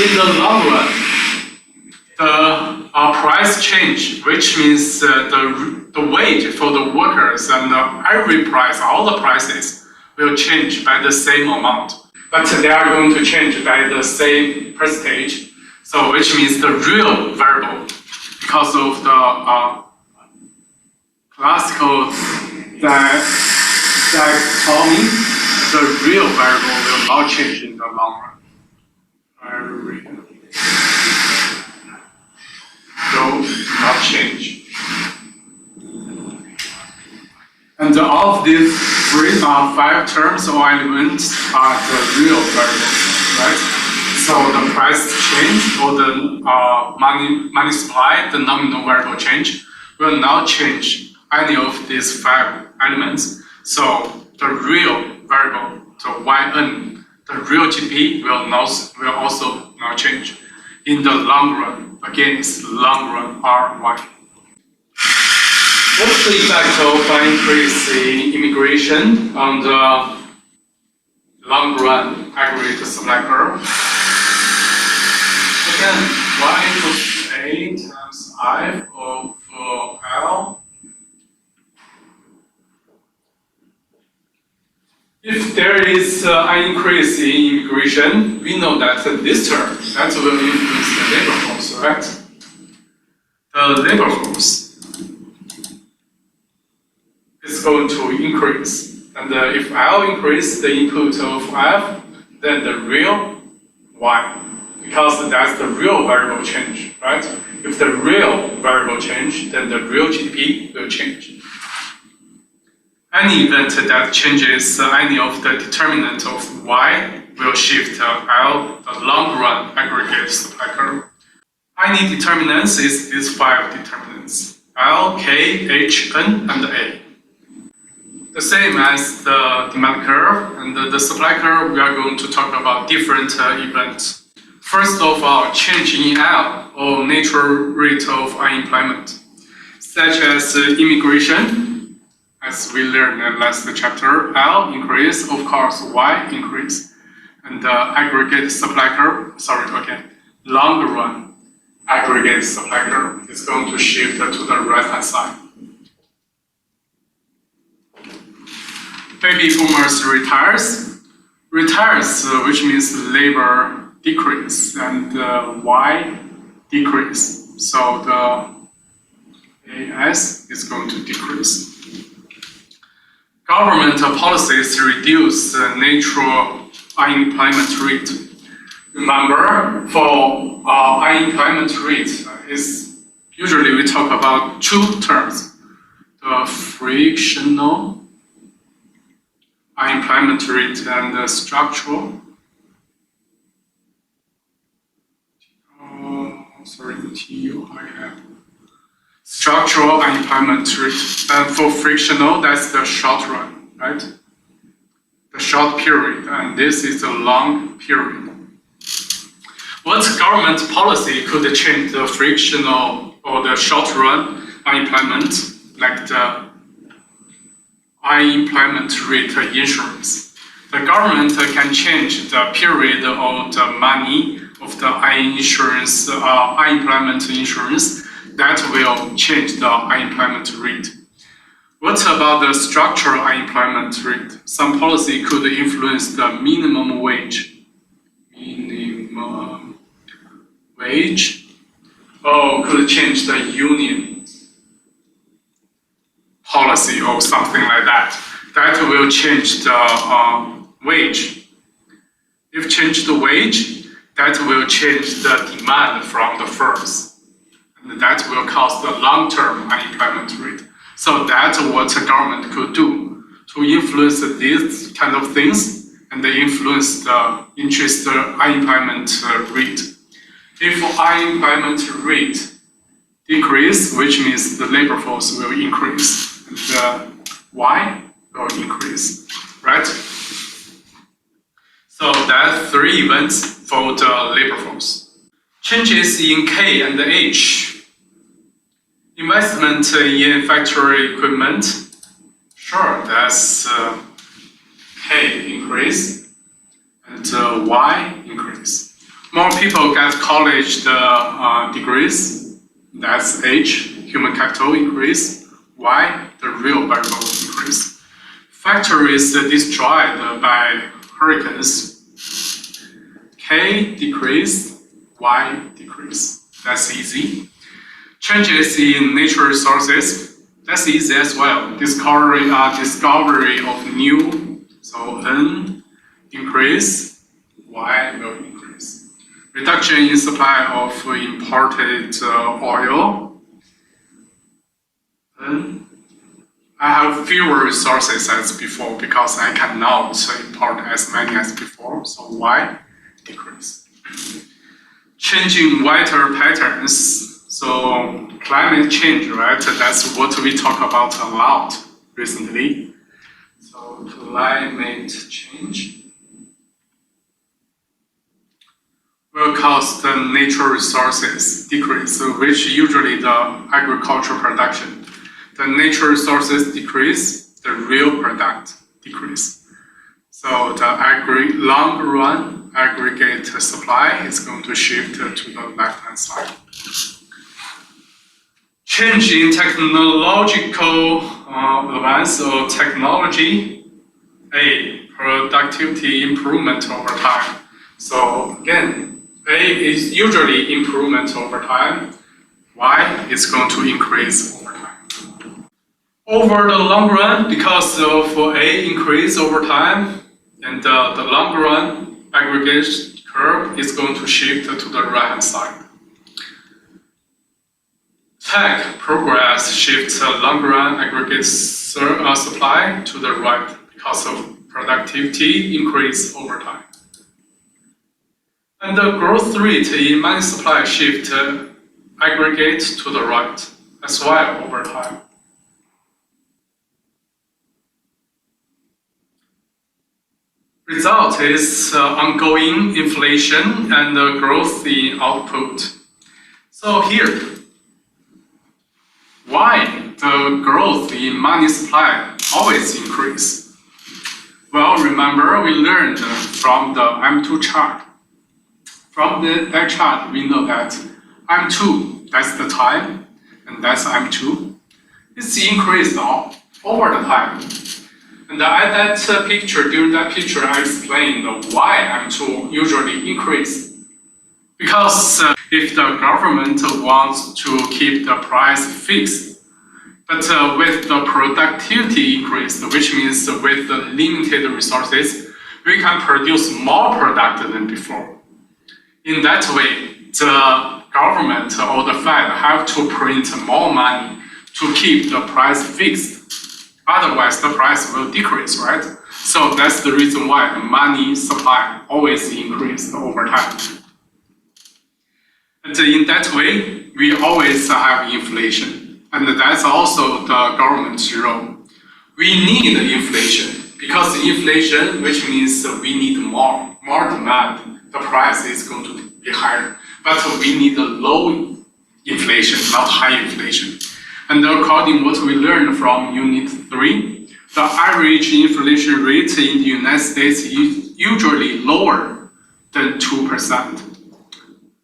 In the long run, the price change, which means the wage for the workers and every price, all the prices will change by the same amount. But they are going to change by the same percentage. So which means the real variable, because of the classical dichotomy, the real variable will not change in the long run. Will not change. And of these five terms or elements are the real variables, right? So the price change or the money supply, the nominal variable change, will not change any of these five elements. So the real variable, the yn, the real GDP will also not change in the long run. Again, it's long run RY. What's the effect of increase in immigration on the long run aggregate supply curve? Again, y equals A times I of L. If there is an increase in immigration, we know that this term that will influence the labor force, right? The labor force is going to increase, and if L increase the input of F, then the real Y, because that's the real variable change, right? If the real variable change, then the real GDP will change. Any event that changes any of the determinant of Y will shift L, the long run aggregate supply curve. Any determinants is these five determinants: L, K, H, N, and A. The same as the demand curve and the supply curve, we are going to talk about different events. First of all, change in L, or natural rate of unemployment, such as immigration, as we learned in the last chapter. L increase, of course, Y increase. And the aggregate supply curve, long run aggregate supply curve is going to shift to the right-hand side. Baby boomers retires, which means labor decrease, and Y decrease. So the AS is going to decrease. Government policies reduce the natural unemployment rate. Remember, for unemployment rate is usually we talk about two terms: the frictional unemployment rate and the structural. Structural unemployment rate. And for frictional, that's the short run, right? The short period, and this is a long period. What government policy could change the frictional or the short run unemployment, like the unemployment rate insurance? The government can change the period of the money of the unemployment insurance that will change the unemployment rate. What about the structural unemployment rate? Some policy could influence the minimum wage. Minimum wage, or could change the union policy or something like that. That will change the wage. If change the wage, that will change the demand from the firms, and that will cause the long-term unemployment rate. So that's what the government could do to influence these kind of things, and they influence the interest unemployment rate. If unemployment rate decrease, which means the labor force will increase, and the Y will increase, right? So that's three events for the labor force. Changes in K and H. Investment in factory equipment. Sure, that's K increase and Y increase. More people get college degrees. That's H, human capital increase. Y, the real variable increase. Factories destroyed by hurricanes. K decrease, Y decrease. That's easy. Changes in natural resources. That's easy as well. Discovery of new. So N increase, Y will increase. Reduction in supply of imported oil. N. I have fewer resources as before because I cannot import as many as before. So Y decrease. Changing weather patterns. So climate change, right? That's what we talk about a lot recently. So climate change will cause the natural resources decrease, which usually the agricultural production. The natural resources decrease, the real product decrease. So the long run aggregate supply is going to shift to the left-hand side. Change in technological advance or technology. A, productivity improvement over time. So again, A is usually improvement over time. Y is going to increase over time. Over the long run, because of A increase over time, and the long run aggregate curve is going to shift to the right-hand side. Tech progress shifts long run aggregate supply to the right because of productivity increase over time. And the growth rate in money supply shift aggregate to the right as well over time. Result is ongoing inflation and growth in output. So here, why the growth in money supply always increase? Well, remember we learned from the M2 chart. From that chart, we know that M2, that's the time, and that's M2. It's increased over the time. And at that picture, during that picture, I explained why M2 usually increase. Because if the government wants to keep the price fixed, but with the productivity increase, which means with the limited resources, we can produce more product than before. In that way, the government or the Fed have to print more money to keep the price fixed. Otherwise, the price will decrease, right? So that's the reason why the money supply always increases over time. And in that way, we always have inflation. And that's also the government's role. We need inflation because inflation, which means we need more demand, the price is going to be higher. But we need a low inflation, not high inflation. And according to what we learned from Unit 3, the average inflation rate in the United States is usually lower than 2%.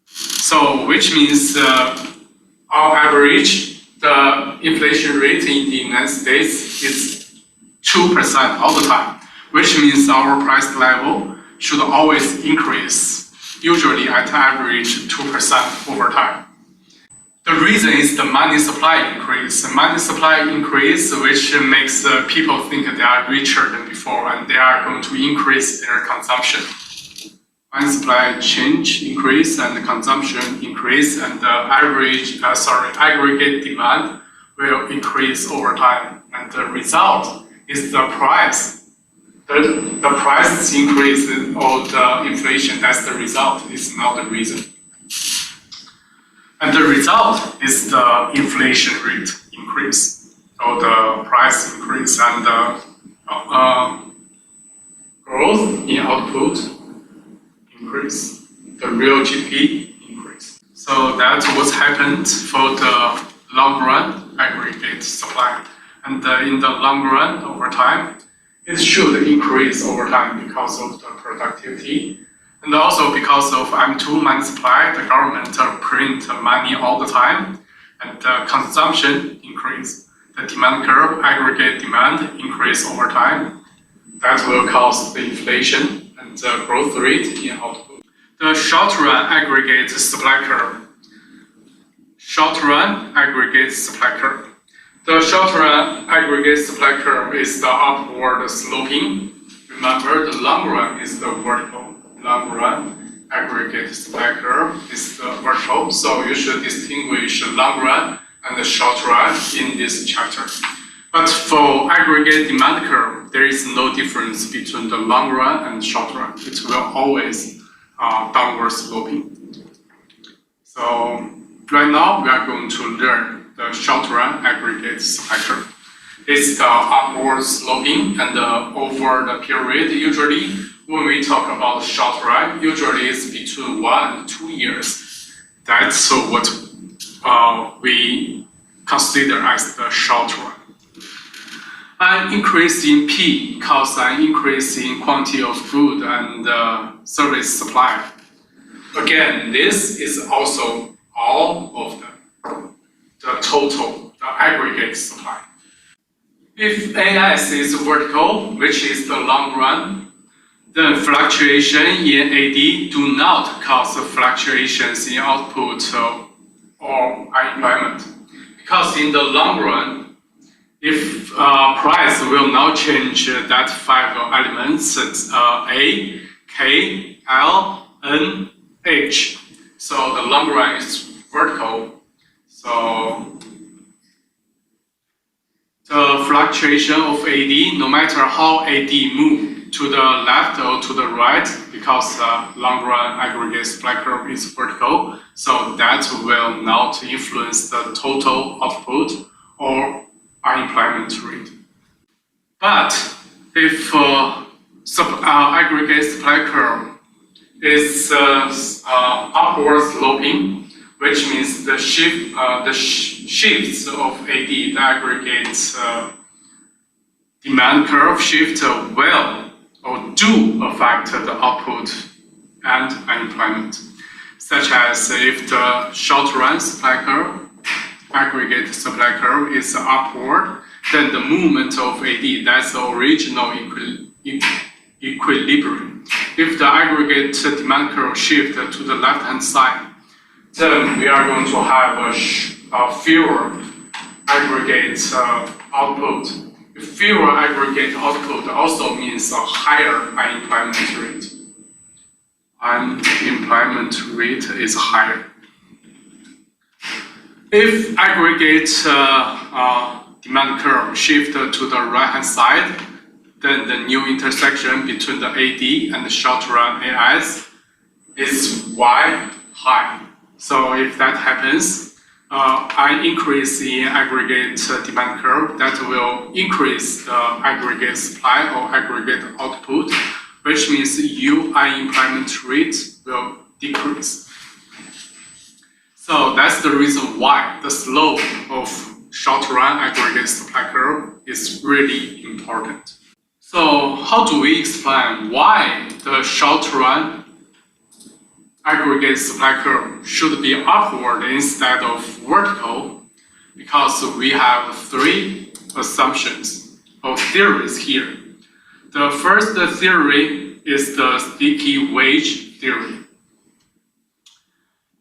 So, which means on average, the inflation rate in the United States is 2% all the time, which means our price level should always increase, usually at average 2% over time. The reason is the money supply increase. The money supply increase, which makes people think they are richer than before, and they are going to increase their consumption. Money supply change increase and consumption increase, and the aggregate demand will increase over time. And the result is the price. The price increase or the inflation. That's the result. It's not the reason. And the result is the inflation rate increase, or the price increase, and the growth in output increase, the real GDP increase. So that's what happened for the long run aggregate supply. And in the long run, over time, it should increase over time because of the productivity. And also because of M2 money supply, the government print money all the time, and the consumption increase. The demand curve, aggregate demand increase over time. That will cause the inflation and the growth rate in output. The short run aggregate supply curve. Short run aggregate supply curve. The short run aggregate supply curve is the upward sloping. Remember, the long run is the vertical. Long run aggregate supply curve is the vertical. So you should distinguish long run and the short run in this chapter. But for aggregate demand curve, there is no difference between the long run and short run. It will always downward sloping. So right now we are going to learn the short run aggregate supply curve. It's the upward sloping, and over the period, usually when we talk about short run, usually it's between 1 and 2 years. That's what we consider as the short run. An increase in P causes an increase in quantity of good and service supply. Again, this is also all of the total, the aggregate supply. If AS is vertical, which is the long run, then fluctuation in AD do not cause fluctuations in output or unemployment. Because in the long run, if price will not change that 5 elements, it's A, K, L, N, H. So the long run is vertical. So the fluctuation of AD, no matter how AD move to the left or to the right, because long run aggregate supply curve is vertical, so that will not influence the total output or unemployment rate. But if aggregate supply curve is upward sloping, which means the shifts of AD, the aggregate demand curve shift will or do affect the output and unemployment, such as if the short run supply curve, aggregate supply curve is upward, then the movement of AD, that's the original equilibrium. If the aggregate demand curve shift to the left-hand side, then we are going to have a fewer aggregate output. Fewer aggregate output also means a higher unemployment rate. Unemployment rate is higher. If aggregate demand curve shift to the right-hand side, then the new intersection between the AD and the short run AS is Y high. So if that happens, an increase in aggregate demand curve that will increase the aggregate supply or aggregate output, which means unemployment rate will decrease. So that's the reason why the slope of short run aggregate supply curve is really important. So how do we explain why the short run aggregate supply curve should be upward instead of vertical? Because we have 3 assumptions or theories here. The first theory is the sticky wage theory.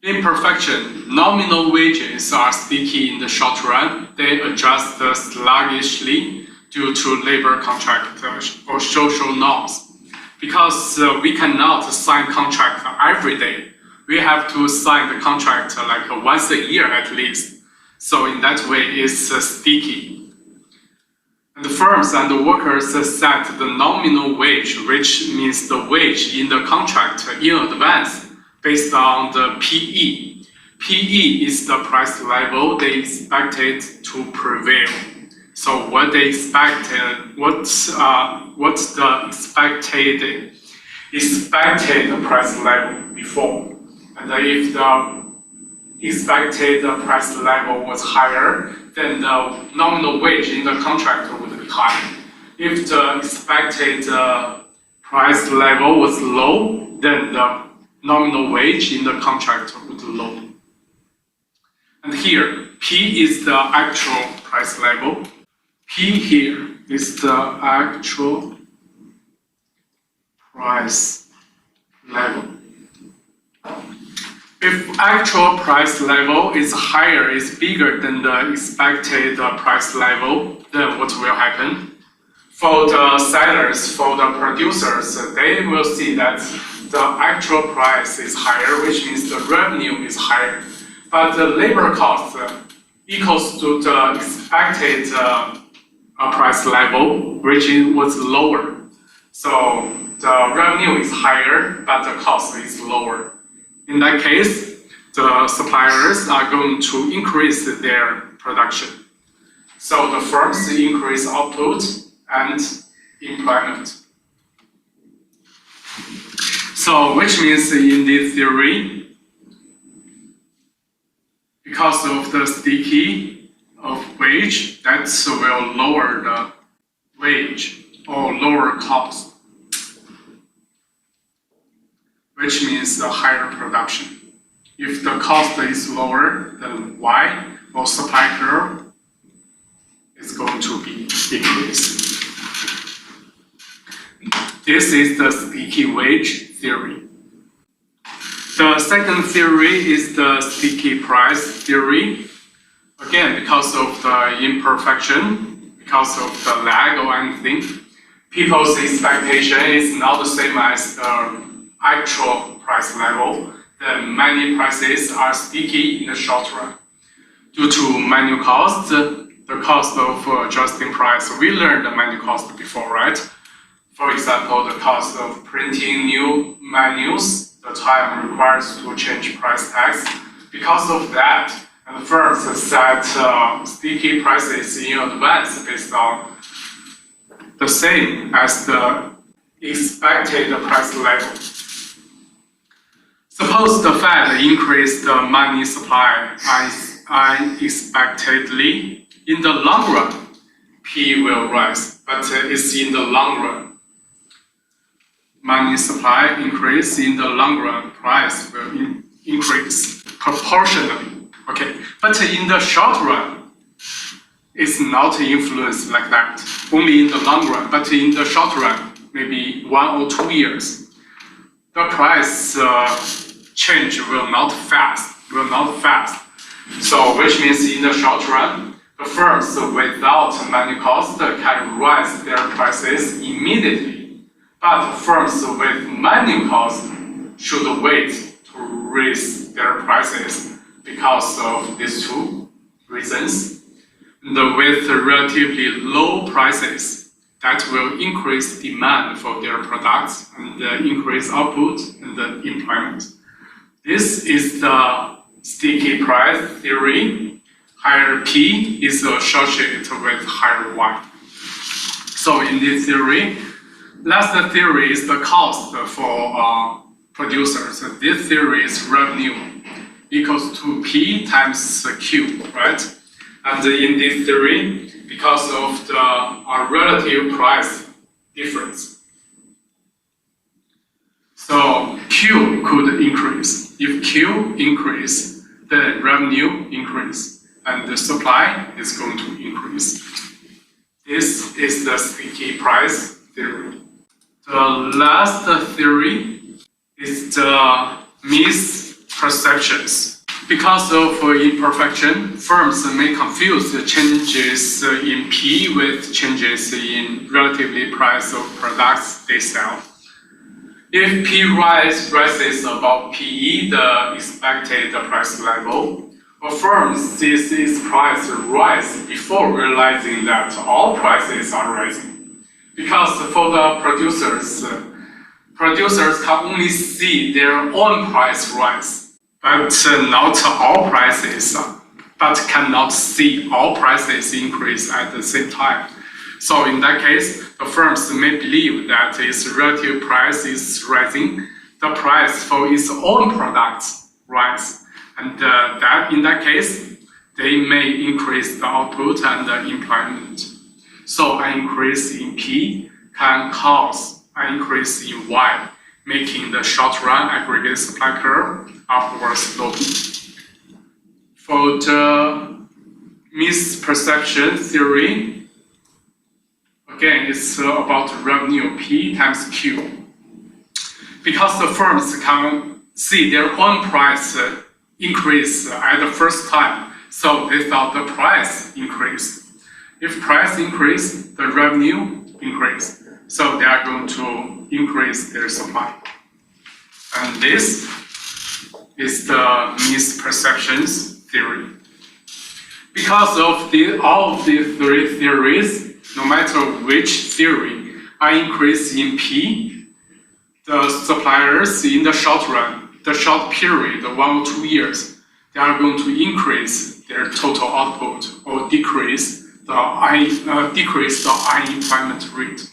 In perfection, nominal wages are sticky in the short run. They adjust sluggishly due to labor contract or social norms. Because we cannot sign contract every day. We have to sign the contract like once a year at least. So in that way, it's sticky. And the firms and the workers set the nominal wage, which means the wage in the contract in advance, based on the PE. PE is the price level they expected to prevail. So what they expected, what's the expected price level before? And if the expected price level was higher, then the nominal wage in the contract would be high. If the expected price level was low, then the nominal wage in the contract would be low. And here, P is the actual price level. P here is the actual price level. If actual price level is higher, is bigger than the expected price level, then what will happen? For the sellers, for the producers, they will see that the actual price is higher, which means the revenue is higher. But the labor cost equals to the expected price level, which was lower. So the revenue is higher, but the cost is lower. In that case, the suppliers are going to increase their production. So the firms increase output and employment. So which means in this theory, because of the sticky of wage, that will lower the wage or lower cost, which means a higher production. If the cost is lower, then Y or supply curve is going to be decreased. This is the sticky wage theory. The second theory is the sticky price theory. Again, because of the imperfection, because of the lag or anything, people's expectation is not the same as the actual price level. Then many prices are sticky in the short run. Due to manual cost, the cost of adjusting price, we learned the manual cost before, right? For example, the cost of printing new menus, the time required to change price tags. Because of that, and firms set sticky prices in advance based on the same as the expected price level. Suppose the Fed increased the money supply unexpectedly. In the long run, P will rise, but it's in the long run. Money supply increase, in the long run, price will increase proportionally. Okay, but in the short run, it's not influenced like that. Only in the long run, but in the short run, maybe 1 or 2 years, the price change will not fast. So, which means in the short run, the firms without manual cost can raise their prices immediately. But firms with manual cost should wait to raise their prices because of these two reasons. With relatively low prices, that will increase demand for their products and increase output and employment. This is the sticky price theory. Higher P is associated with higher Y. So in this theory, last theory is the cost for producers. This theory is revenue equals to P times Q, right? And in this theory, because of the relative price difference, so Q could increase. If Q increase, then revenue increase, and the supply is going to increase. This is the sticky price theory. The last theory is the misperceptions. Because of imperfection, firms may confuse the changes in P with changes in relatively price of products they sell. If P rises above PE, the expected price level, a firm sees its price rise before realizing that all prices are rising. Because for the producers can only see their own price rise, but not all prices, but cannot see all prices increase at the same time. So in that case, the firms may believe that its relative price is rising, the price for its own products rise. And that in that case, they may increase the output and the employment. So an increase in P can cause an increase in Y, making the short-run aggregate supply curve upward sloping. For the misperception theory, again, it's about revenue P times Q. Because the firms can see their own price increase at the first time, so they thought the price increased. If price increase, the revenue increase. So they are going to increase their supply. And this is the misperceptions theory. Because of all of these three theories, no matter which theory, an increase in P, the suppliers in the short run, the short period, the 1 or 2 years, they are going to increase their total output or decrease the unemployment rate.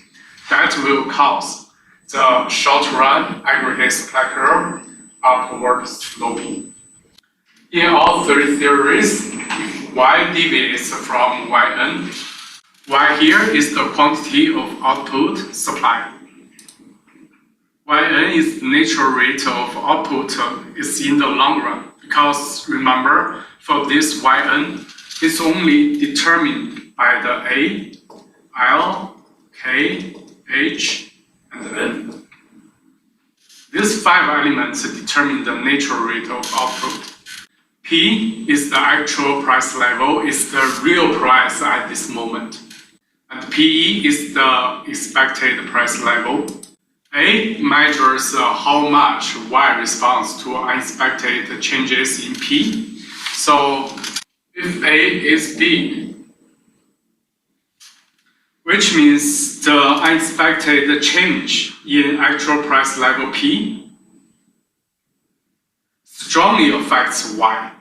That will cause the short run aggregate supply curve upward sloping. In all three theories, Y deviates from Yn. Y here is the quantity of output supply. Yn is the natural rate of output is in the long run, because remember, for this Yn, it's only determined by the A, L, K, H, and N. These 5 elements determine the natural rate of output. P is the actual price level, is the real price at this moment. And PE is the expected price level. A measures how much Y responds to unexpected changes in P. So if A is big, which means the unexpected change in actual price level P strongly affects Y.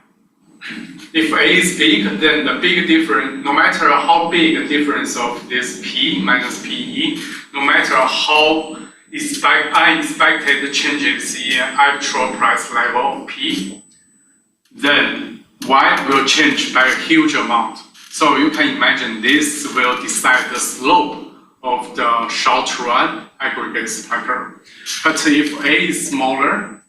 If A is big, then the big difference, no matter how big the difference of this P minus PE, no matter how unexpected changes in actual price level P, then Y will change by a huge amount. So you can imagine this will decide the slope of the short-run aggregate supply curve. But if A is smaller,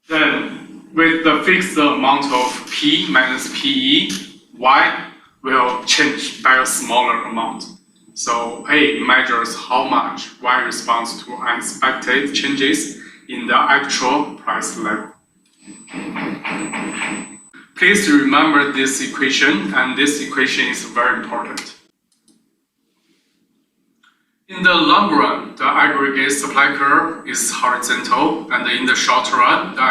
then with the fixed amount of P minus PE, Y will change by a smaller amount. So A measures how much Y responds to unexpected changes in the actual price level. Please remember this equation, and this equation is very important. In the long run, the aggregate supply curve is horizontal, and in the short run, the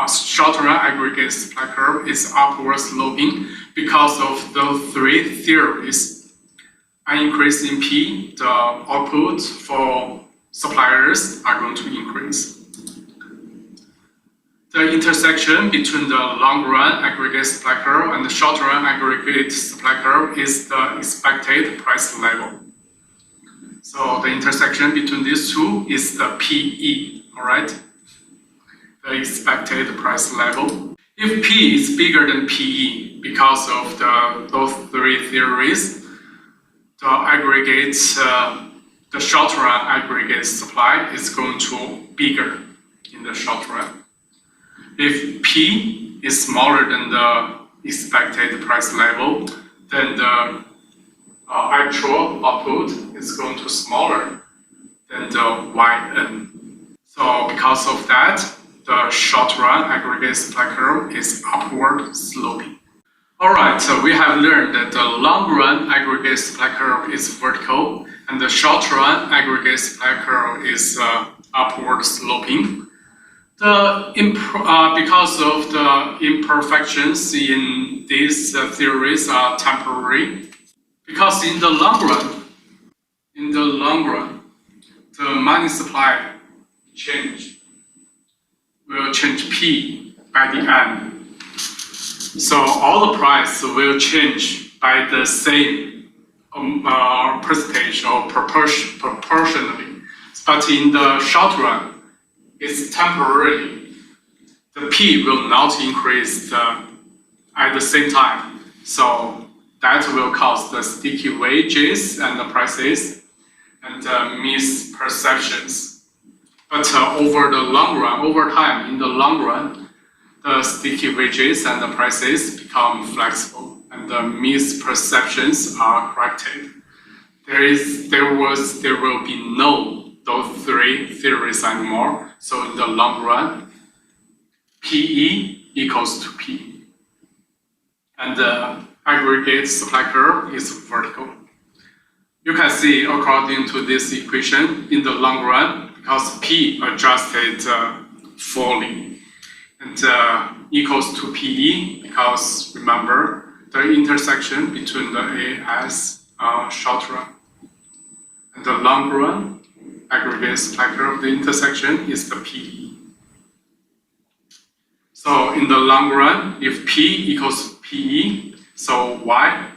short-run aggregate supply curve is upward sloping because of those 3 theories. An increase in P, the output for suppliers are going to increase. The intersection between the long-run aggregate supply curve and the short-run aggregate supply curve is the expected price level. So the intersection between these two is the PE, all right? The expected price level. If P is bigger than PE because of those 3 theories, the aggregate, the short-run aggregate supply is going to be bigger in the short run. If P is smaller than the expected price level, then the actual output is going to be smaller than the Yn. So because of that, the short-run aggregate supply curve is upward sloping. Alright, so we have learned that the long-run aggregate supply curve is vertical, and the short-run aggregate supply curve is upward sloping. Because of the imperfections in these theories are temporary. Because in the long run, the money supply will change P by the end. So all the price will change by the same percentage or proportionally. But in the short run, is temporary. The P will not increase at the same time. So that will cause the sticky wages and the prices and misperceptions. But over the long run, over time, in the long run, the sticky wages and the prices become flexible and the misperceptions are corrected. There will be no those three theories anymore. So in the long run, PE equals to P. And the aggregate supply curve is vertical. You can see according to this equation, in the long run, because P adjusted fully, and equals to PE, because remember, the intersection between the AS short run and the long run aggregate supply curve, the intersection is the PE. So in the long run, if P equals PE, so Y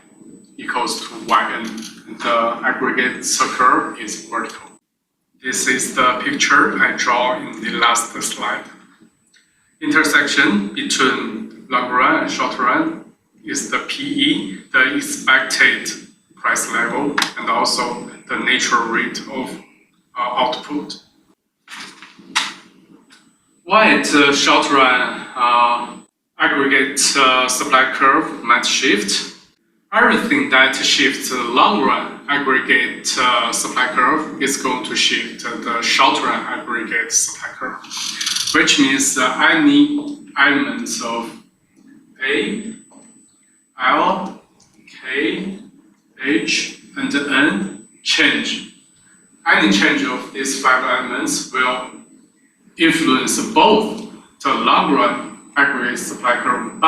equals to YN. The aggregate curve is vertical. This is the picture I draw in the last slide. Intersection between long run and short run is the PE, the expected price level, and also the natural rate of output. Why the short run aggregate supply curve might shift? Everything that shifts the long run aggregate supply curve is going to shift the short run aggregate supply curve, which means any elements of A, L, K, H, and N change. Any change of these 5 elements will influence both the long run aggregate supply curve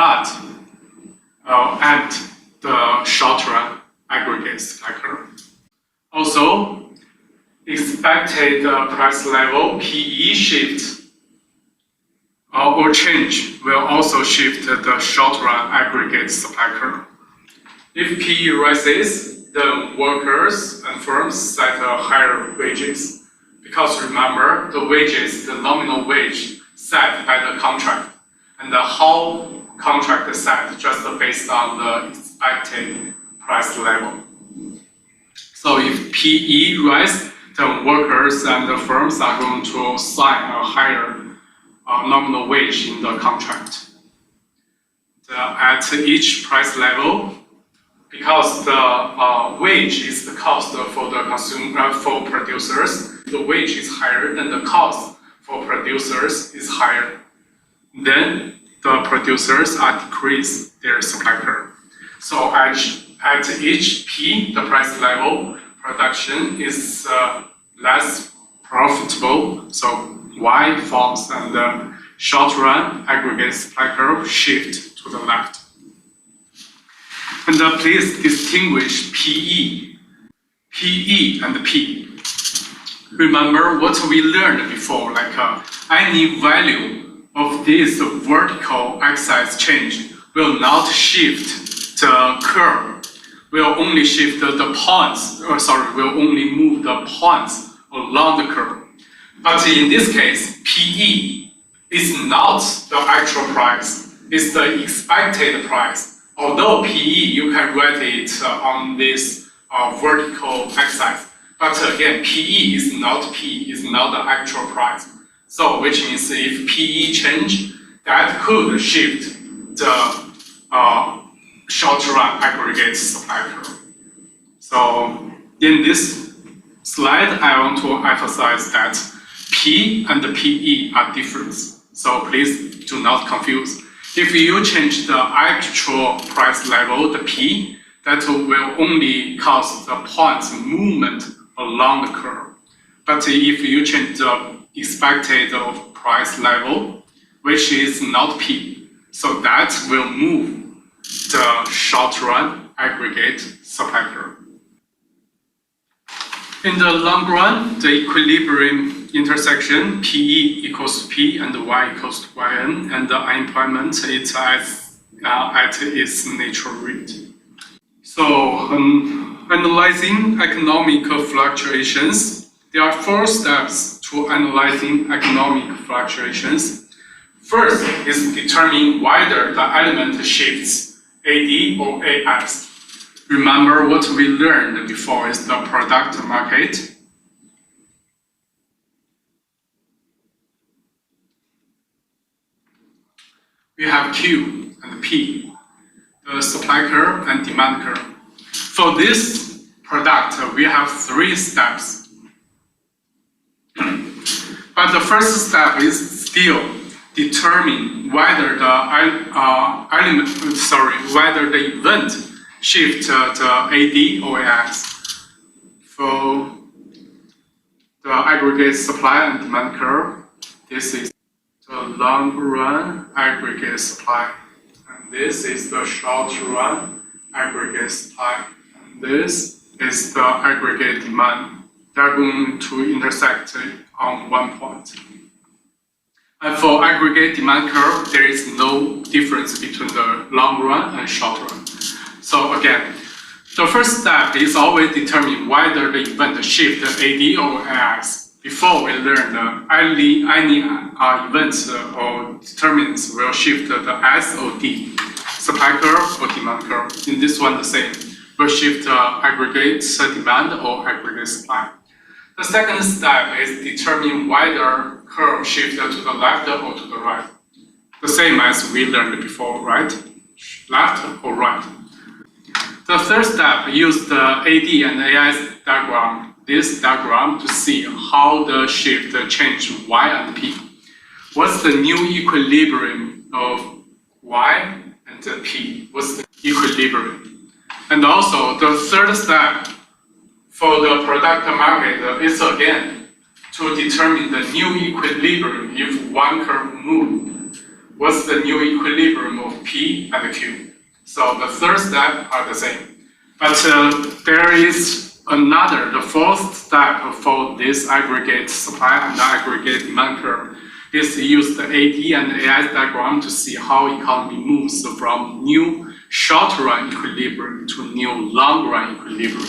and the short run aggregate supply curve. Also, expected price level PE shift or change will also shift the short run aggregate supply curve. If PE rises, then workers and firms set higher wages. Because remember, the wages, the nominal wage set by the contract, and the whole contract is set just based on the expected price level. So if PE rise, then workers and the firms are going to sign a higher nominal wage in the contract. At each price level, because the wage is the cost for the consumer for producers, the wage is higher than the cost for producers is higher. Then the producers are decrease their supply curve. So at each P, the price level, production is less profitable. So Y forms and the short run aggregate supply curve shift to the left. And please distinguish PE and P. Remember what we learned before, like any value of this vertical axis change will not shift the curve, will only shift the points, will only move the points along the curve. But in this case, PE is not the actual price, it's the expected price. Although PE, you can write it on this vertical axis, but again, PE is not the actual price. So, which means if PE change, that could shift the short-run aggregate supply curve. So, in this slide, I want to emphasize that P and the PE are different. So please do not confuse. If you change the actual price level, the P, that will only cause the points movement along the curve. But if you change the expected price level, which is not P, so that will move the short-run aggregate supply curve. In the long run, the equilibrium intersection PE equals to P and Y equals to YN, and the unemployment is at its natural rate. So, analyzing economic fluctuations, there are 4 steps to analyzing economic fluctuations. First is determine whether the element shifts AD or AS. Remember what we learned before is the product market. We have Q and P, the supply curve and demand curve. For this product, we have 3 steps. But the first step is still determine whether whether the event shift to AD or AS. For the aggregate supply and demand curve, this is the long run aggregate supply, and this is the short run aggregate supply, and this is the aggregate demand. They're going to intersect on one point. And for aggregate demand curve, there is no difference between the long run and short run. So again, the first step is always determine whether the event shift AD or AS. Before we learn any events or determinants will shift the S or D, supply curve or demand curve. In this one, the same, will shift aggregate demand or aggregate supply. The second step is determine whether curve shift to the left or to the right. The same as we learned before, right? Left or right. The third step, use the AD and AS diagram, this diagram, to see how the shift change Y and P. What's the new equilibrium of Y and P? What's the equilibrium? And also, the third step for the product market is again to determine the new equilibrium if one curve moves. What's the new equilibrium of P and Q? So the third step are the same. But there is another, the fourth step for this aggregate supply and aggregate demand curve is to use the AD and AS diagram to see how economy moves from new short-run equilibrium to new long-run equilibrium.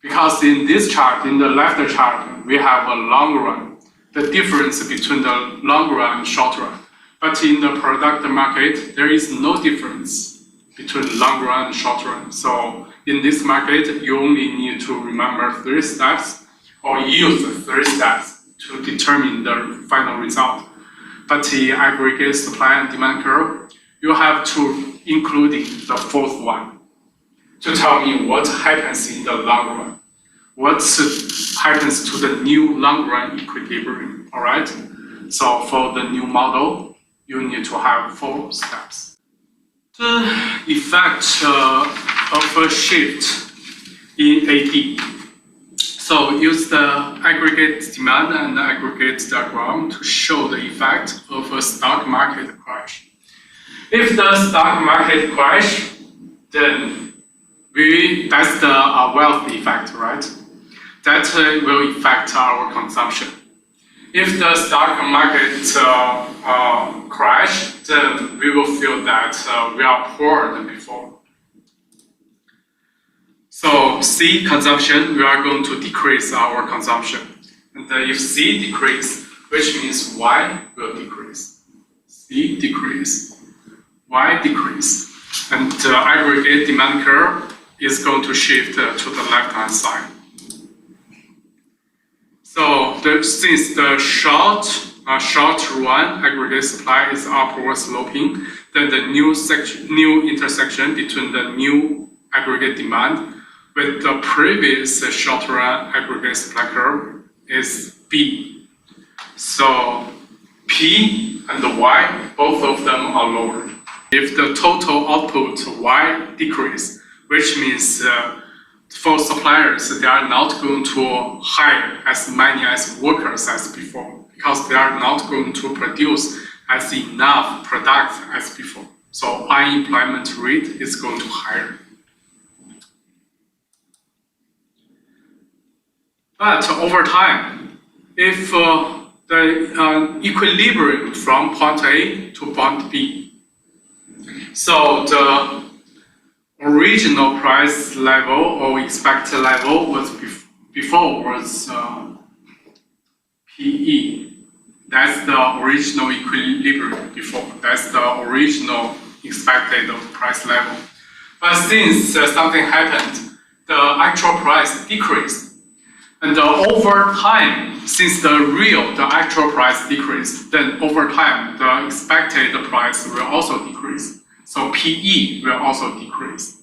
Because in this chart, in the left chart, we have a long run, the difference between the long run and short run. But in the product market, there is no difference between long run and short run. So in this market, you only need to remember 3 steps or use 3 steps to determine the final result. But the aggregate supply and demand curve, you have to include the fourth one to tell me what happens in the long run. What happens to the new long run equilibrium, all right? So for the new model, you need to have 4 steps. The effect of a shift in AD. So use the aggregate demand and aggregate diagram to show the effect of a stock market crash. If the stock market crash, then that's the wealth effect, right? That will affect our consumption. If the stock market crash, then we will feel that we are poorer than before. So C, consumption, we are going to decrease our consumption. And if C decrease, which means Y will decrease. C decrease, Y decrease. And the aggregate demand curve is going to shift to the left-hand side. So since the short run aggregate supply is upward sloping, then the new intersection between the new aggregate demand with the previous short run aggregate supply curve is B. So P and the Y, both of them are lower. If the total output Y decrease, which means for suppliers, they are not going to hire as many as workers as before, because they are not going to produce as enough product as before. So unemployment rate is going to higher. But over time, if the equilibrium from point A to point B, so the original price level or expected level was before was PE. That's the original equilibrium before. That's the original expected price level. But since something happened, the actual price decreased. And over time, since the actual price decreased, then over time, the expected price will also decrease. So PE will also decrease.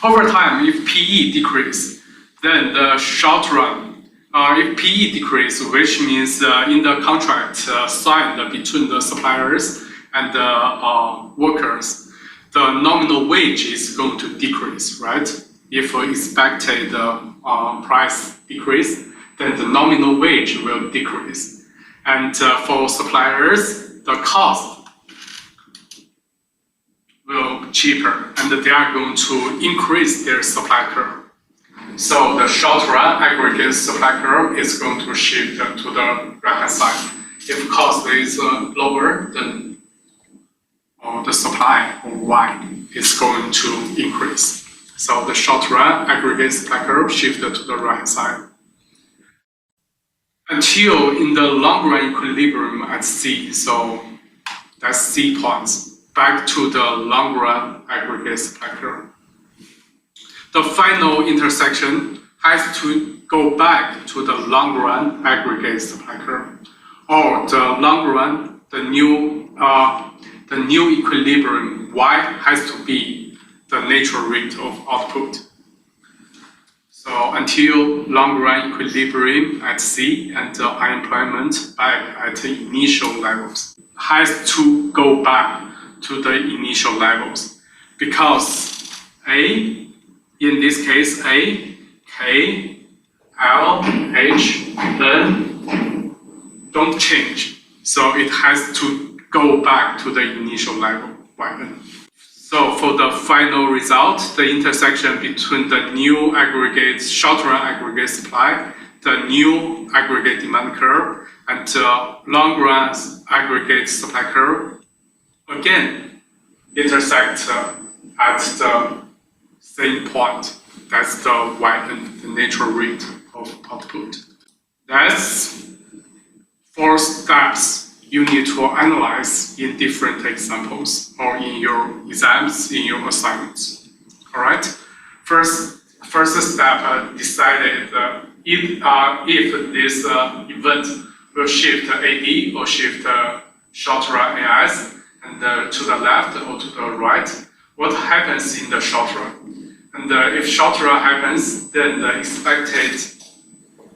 Over time, if PE decrease, then the short run, if PE decrease, which means in the contract signed between the suppliers and the workers, the nominal wage is going to decrease, right? If expected price decrease, then the nominal wage will decrease. And for suppliers, the cost will cheaper, and they are going to increase their supply curve. So the short run aggregate supply curve is going to shift to the right hand side. If cost is lower, then the supply, or Y, is going to increase. So the short run aggregate supply curve shifted to the right hand side. Until in the long run equilibrium at C, so that's C points, back to the long run aggregate supply curve. The final intersection has to go back to the long run aggregate supply curve, or the long run, the new equilibrium Y has to be the natural rate of output. So until long run equilibrium at C and the unemployment back at the initial levels has to go back to the initial levels, because A, in this case A, K, L, H, then don't change. So it has to go back to the initial level, Yn. So for the final result, the intersection between the new aggregate, short-run aggregate supply, the new aggregate demand curve, and the long-run aggregate supply curve, again, intersect at the same point. That's the Yn, the natural rate of output. That's 4 steps you need to analyze in different examples or in your exams, in your assignments. All right. First step decided if this event will shift AD or shift short run AS, and to the left or to the right, what happens in the short run? And if short run happens, then the expected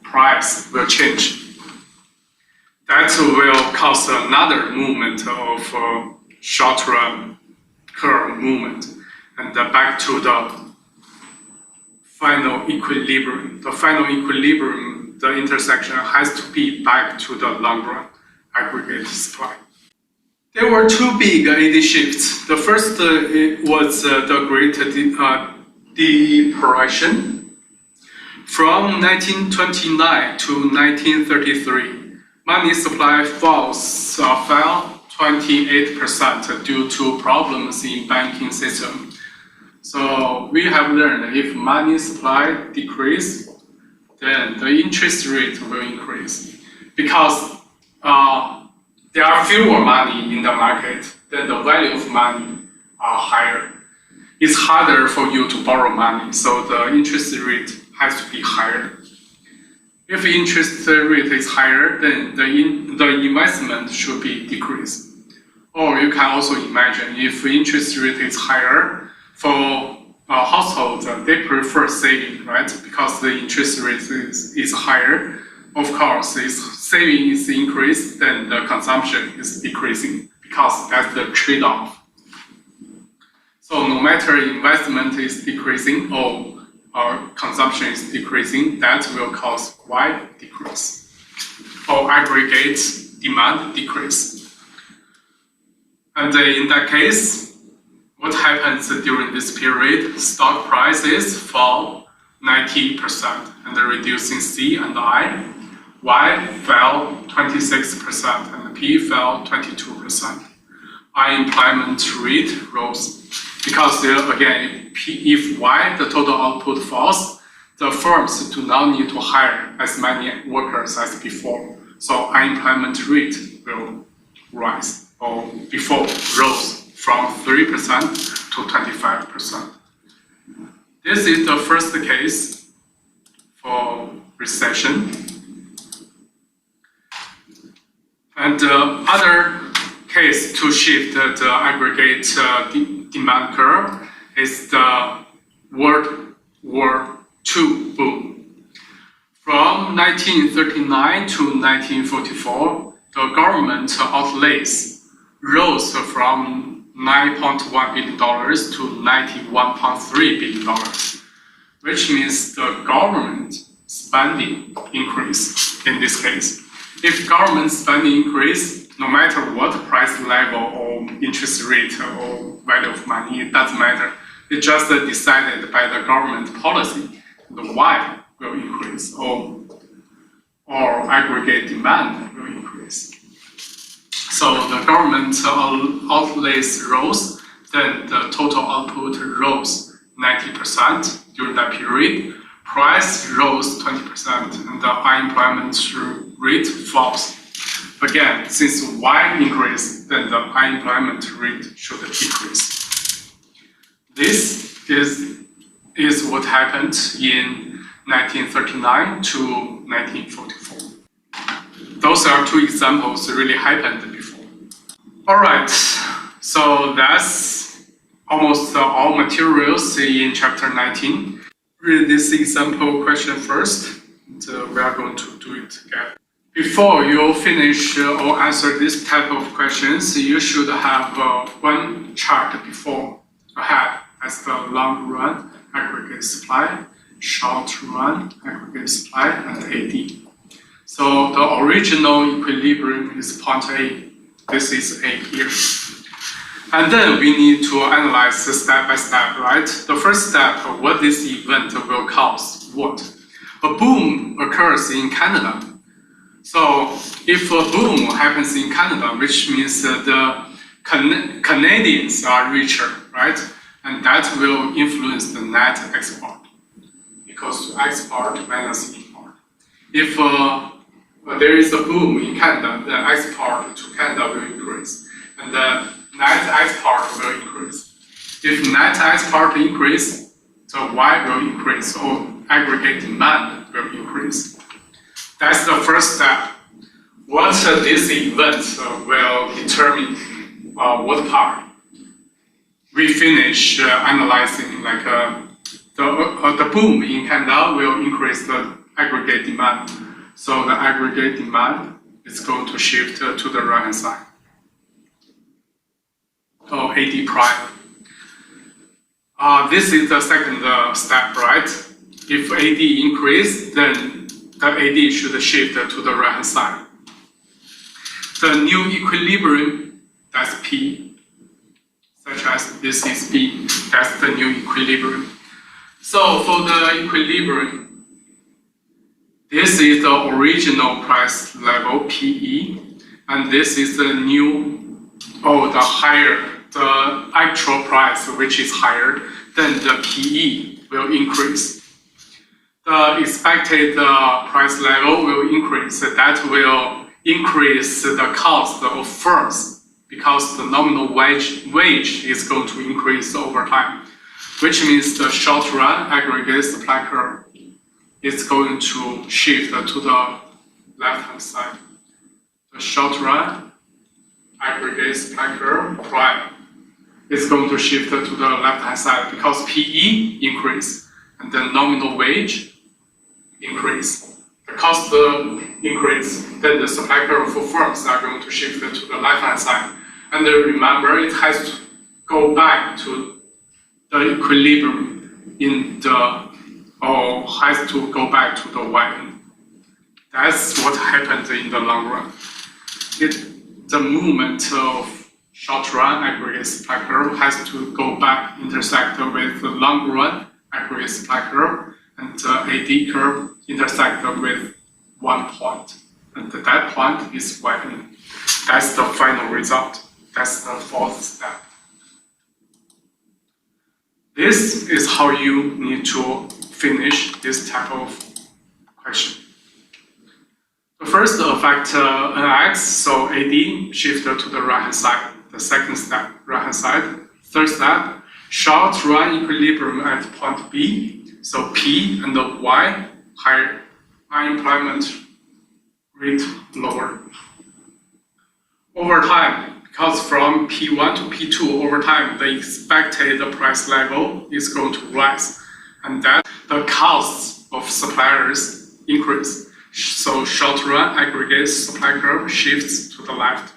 price will change. That will cause another movement of short run curve movement, and back to the final equilibrium. The final equilibrium, the intersection has to be back to the long run aggregate supply. There were 2 big AD shifts. The first was the Great Depression. From 1929 to 1933, money supply fell 28% due to problems in banking system. So we have learned if money supply decrease, then the interest rate will increase, because there are fewer money in the market, then the value of money are higher. It's harder for you to borrow money, so the interest rate has to be higher. If interest rate is higher, then the investment should be decreased. Or you can also imagine if interest rate is higher, for households, they prefer saving, right? Because the interest rate is higher. Of course, if saving is increased, then the consumption is decreasing, because that's the trade-off. So no matter investment is decreasing or consumption is decreasing, that will cause Y decrease, or aggregate demand decrease. And in that case, what happens during this period? Stock prices fall 90% and reducing C and I. Y fell 26% and P fell 22%. Unemployment rate rose, because again, if Y, the total output falls, the firms do not need to hire as many workers as before. So unemployment rate will rise, or before rose from 3% to 25%. This is the first case for recession. And the other case to shift the aggregate demand curve is the World War II boom. From 1939 to 1944, the government outlays rose from $9.1 billion to $91.3 billion, which means the government spending increase in this case. If government spending increase, no matter what price level or interest rate or value of money, it doesn't matter. It's just decided by the government policy. The Y will increase, or aggregate demand will increase. So the government outlays rose, then the total output rose 90% during that period. Price rose 20%, and the unemployment rate falls. Again, since Y increased, then the unemployment rate should decrease. This is what happened in 1939 to 1944. Those are two examples that really happened before. All right, so that's almost all materials in chapter 19. Read this example question first, and we are going to do it together. Before you finish or answer this type of questions, you should have one chart before ahead as the long run aggregate supply, short run aggregate supply, and AD. So the original equilibrium is point A. This is A here. And then we need to analyze step by step, right? The first step, what this event will cause, what? A boom occurs in Canada. So if a boom happens in Canada, which means the Canadians are richer, right? And that will influence the net export, because export minus import. If there is a boom in Canada, the export to Canada will increase, and the net export will increase. If net export increase, the Y will increase, or aggregate demand will increase. That's the first step. What this event will determine what part. We finish analyzing like the boom in Canada will increase the aggregate demand. So the aggregate demand is going to shift to the right hand side. Or AD prime. This is the second step, right? If AD increase, then the AD should shift to the right hand side. The new equilibrium, that's P, such as this is P, that's the new equilibrium. So for the equilibrium, this is the original price level, PE, and this is the new, the higher, the actual price, which is higher, then the PE will increase. The expected price level will increase. That will increase the cost of firms, because the nominal wage is going to increase over time, which means the short run aggregate supply curve is going to shift to the left hand side. The short run aggregate supply curve prime is going to shift to the left hand side because PE increase and the nominal wage increase. The cost increase, then the supply curve for firms are going to shift to the left hand side. And remember, it has to go back to the equilibrium in the, or has to go back to the Y. That's what happens in the long run. The movement of short run aggregate supply curve has to go back, intersect with the long run aggregate supply curve, and the AD curve intersect with one point. And that point is Y. That's the final result. That's the fourth step. This is how you need to finish this type of question. The first affect an X, so AD shifted to the right hand side. The second step, right hand side. Third step, short run equilibrium at point B, so P and the Y higher, unemployment rate lower. Over time, because from P1 to P2 over time, the expected price level is going to rise, and that the costs of suppliers increase. So short run aggregate supply curve shifts to the left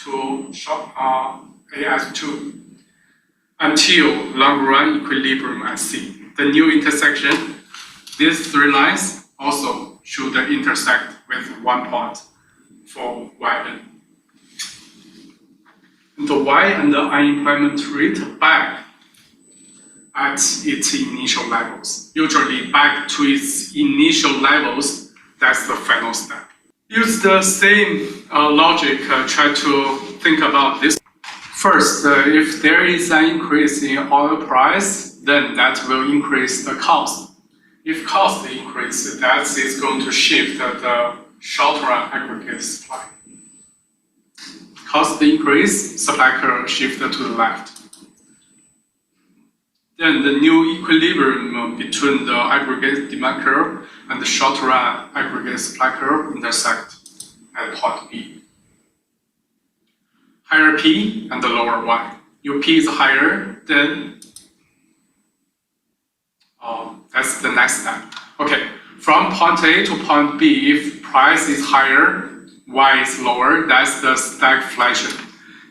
to AS2 until long run equilibrium at C. The new intersection, these three lines also should intersect with one point for Yn. The Y and the unemployment rate back at its initial levels. Usually back to its initial levels, that's the final step. Use the same logic, try to think about this. First, if there is an increase in oil price, then that will increase the cost. If cost increase, that is going to shift the short run aggregate supply. Cost increase, supply curve shifted to the left. Then the new equilibrium between the aggregate demand curve and the short run aggregate supply curve intersect at point B. Higher P and the lower Y. Your P is higher, then that's the next step. Okay, from point A to point B, if price is higher, Y is lower, that's the stagflation.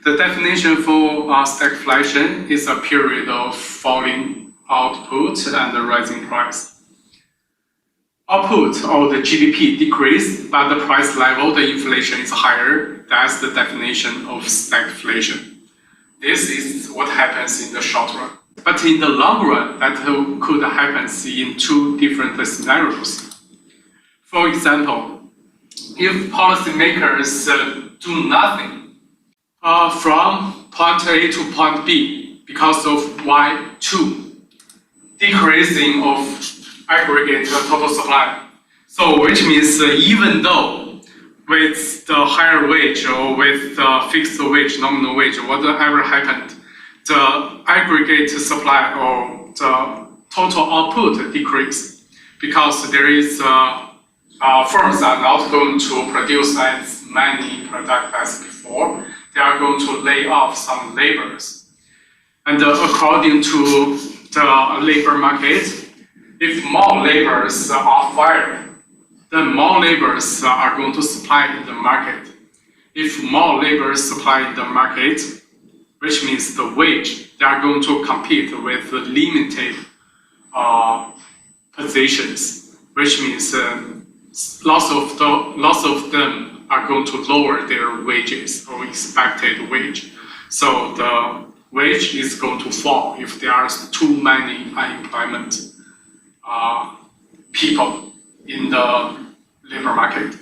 The definition for stagflation is a period of falling output and a rising price. Output or the GDP decreased, but the price level, the inflation is higher. That's the definition of stagflation. This is what happens in the short run. But in the long run, that could happen in two different scenarios. For example, if policymakers do nothing from point A to point B because of Y2, decreasing of aggregate total supply. So which means even though with the higher wage or with the fixed wage, nominal wage, whatever happened, the aggregate supply or the total output decrease because there is firms are not going to produce as many products as before. They are going to lay off some laborers. And according to the labor market, if more laborers are fired, then more laborers are going to supply in the market. If more laborers supply in the market, which means the wage, they are going to compete with limited positions, which means lots of them are going to lower their wages or expected wage. So the wage is going to fall if there are too many unemployment people in the labor market.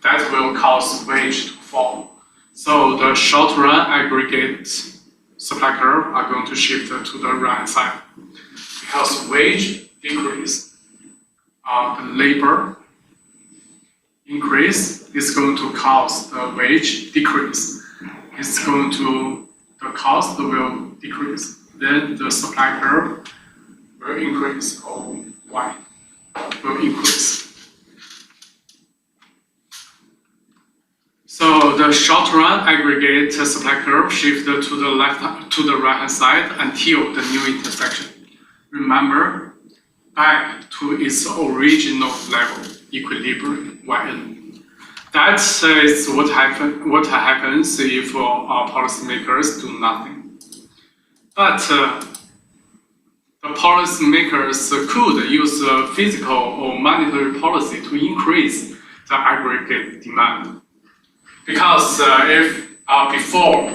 That will cause wage to fall. So the short run aggregate supply curve are going to shift to the right side because wage decrease, the labor increase is going to cause the wage decrease. It's going to, the cost will decrease. Then the supply curve will increase, or Y will increase. So the short run aggregate supply curve shifted to the left, to the right hand side until the new intersection. Remember, back to its original level, equilibrium, Yn. That is what happens if our policymakers do nothing. But the policymakers could use physical or monetary policy to increase the aggregate demand. Because if before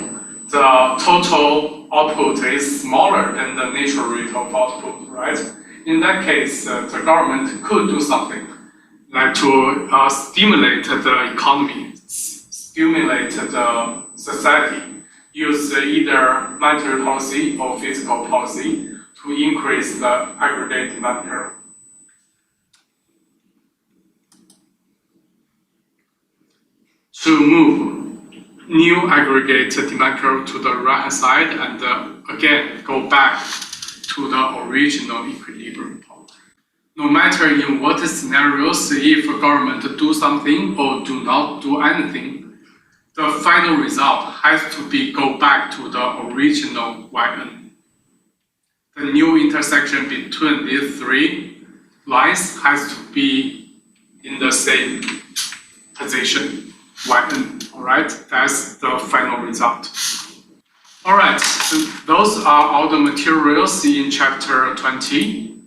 the total output is smaller than the natural rate of output, right? In that case, the government could do something like to stimulate the economy, stimulate the society, use either monetary policy or physical policy to increase the aggregate demand curve. to move new aggregate demand curve to the right hand side and again go back to the original equilibrium point. No matter in what scenarios, if government do something or do not do anything, the final result has to be go back to the original yn. The new intersection between these three lines has to be in the same position, yn. All right, that's the final result. All right, so those are all the materials in chapter 20.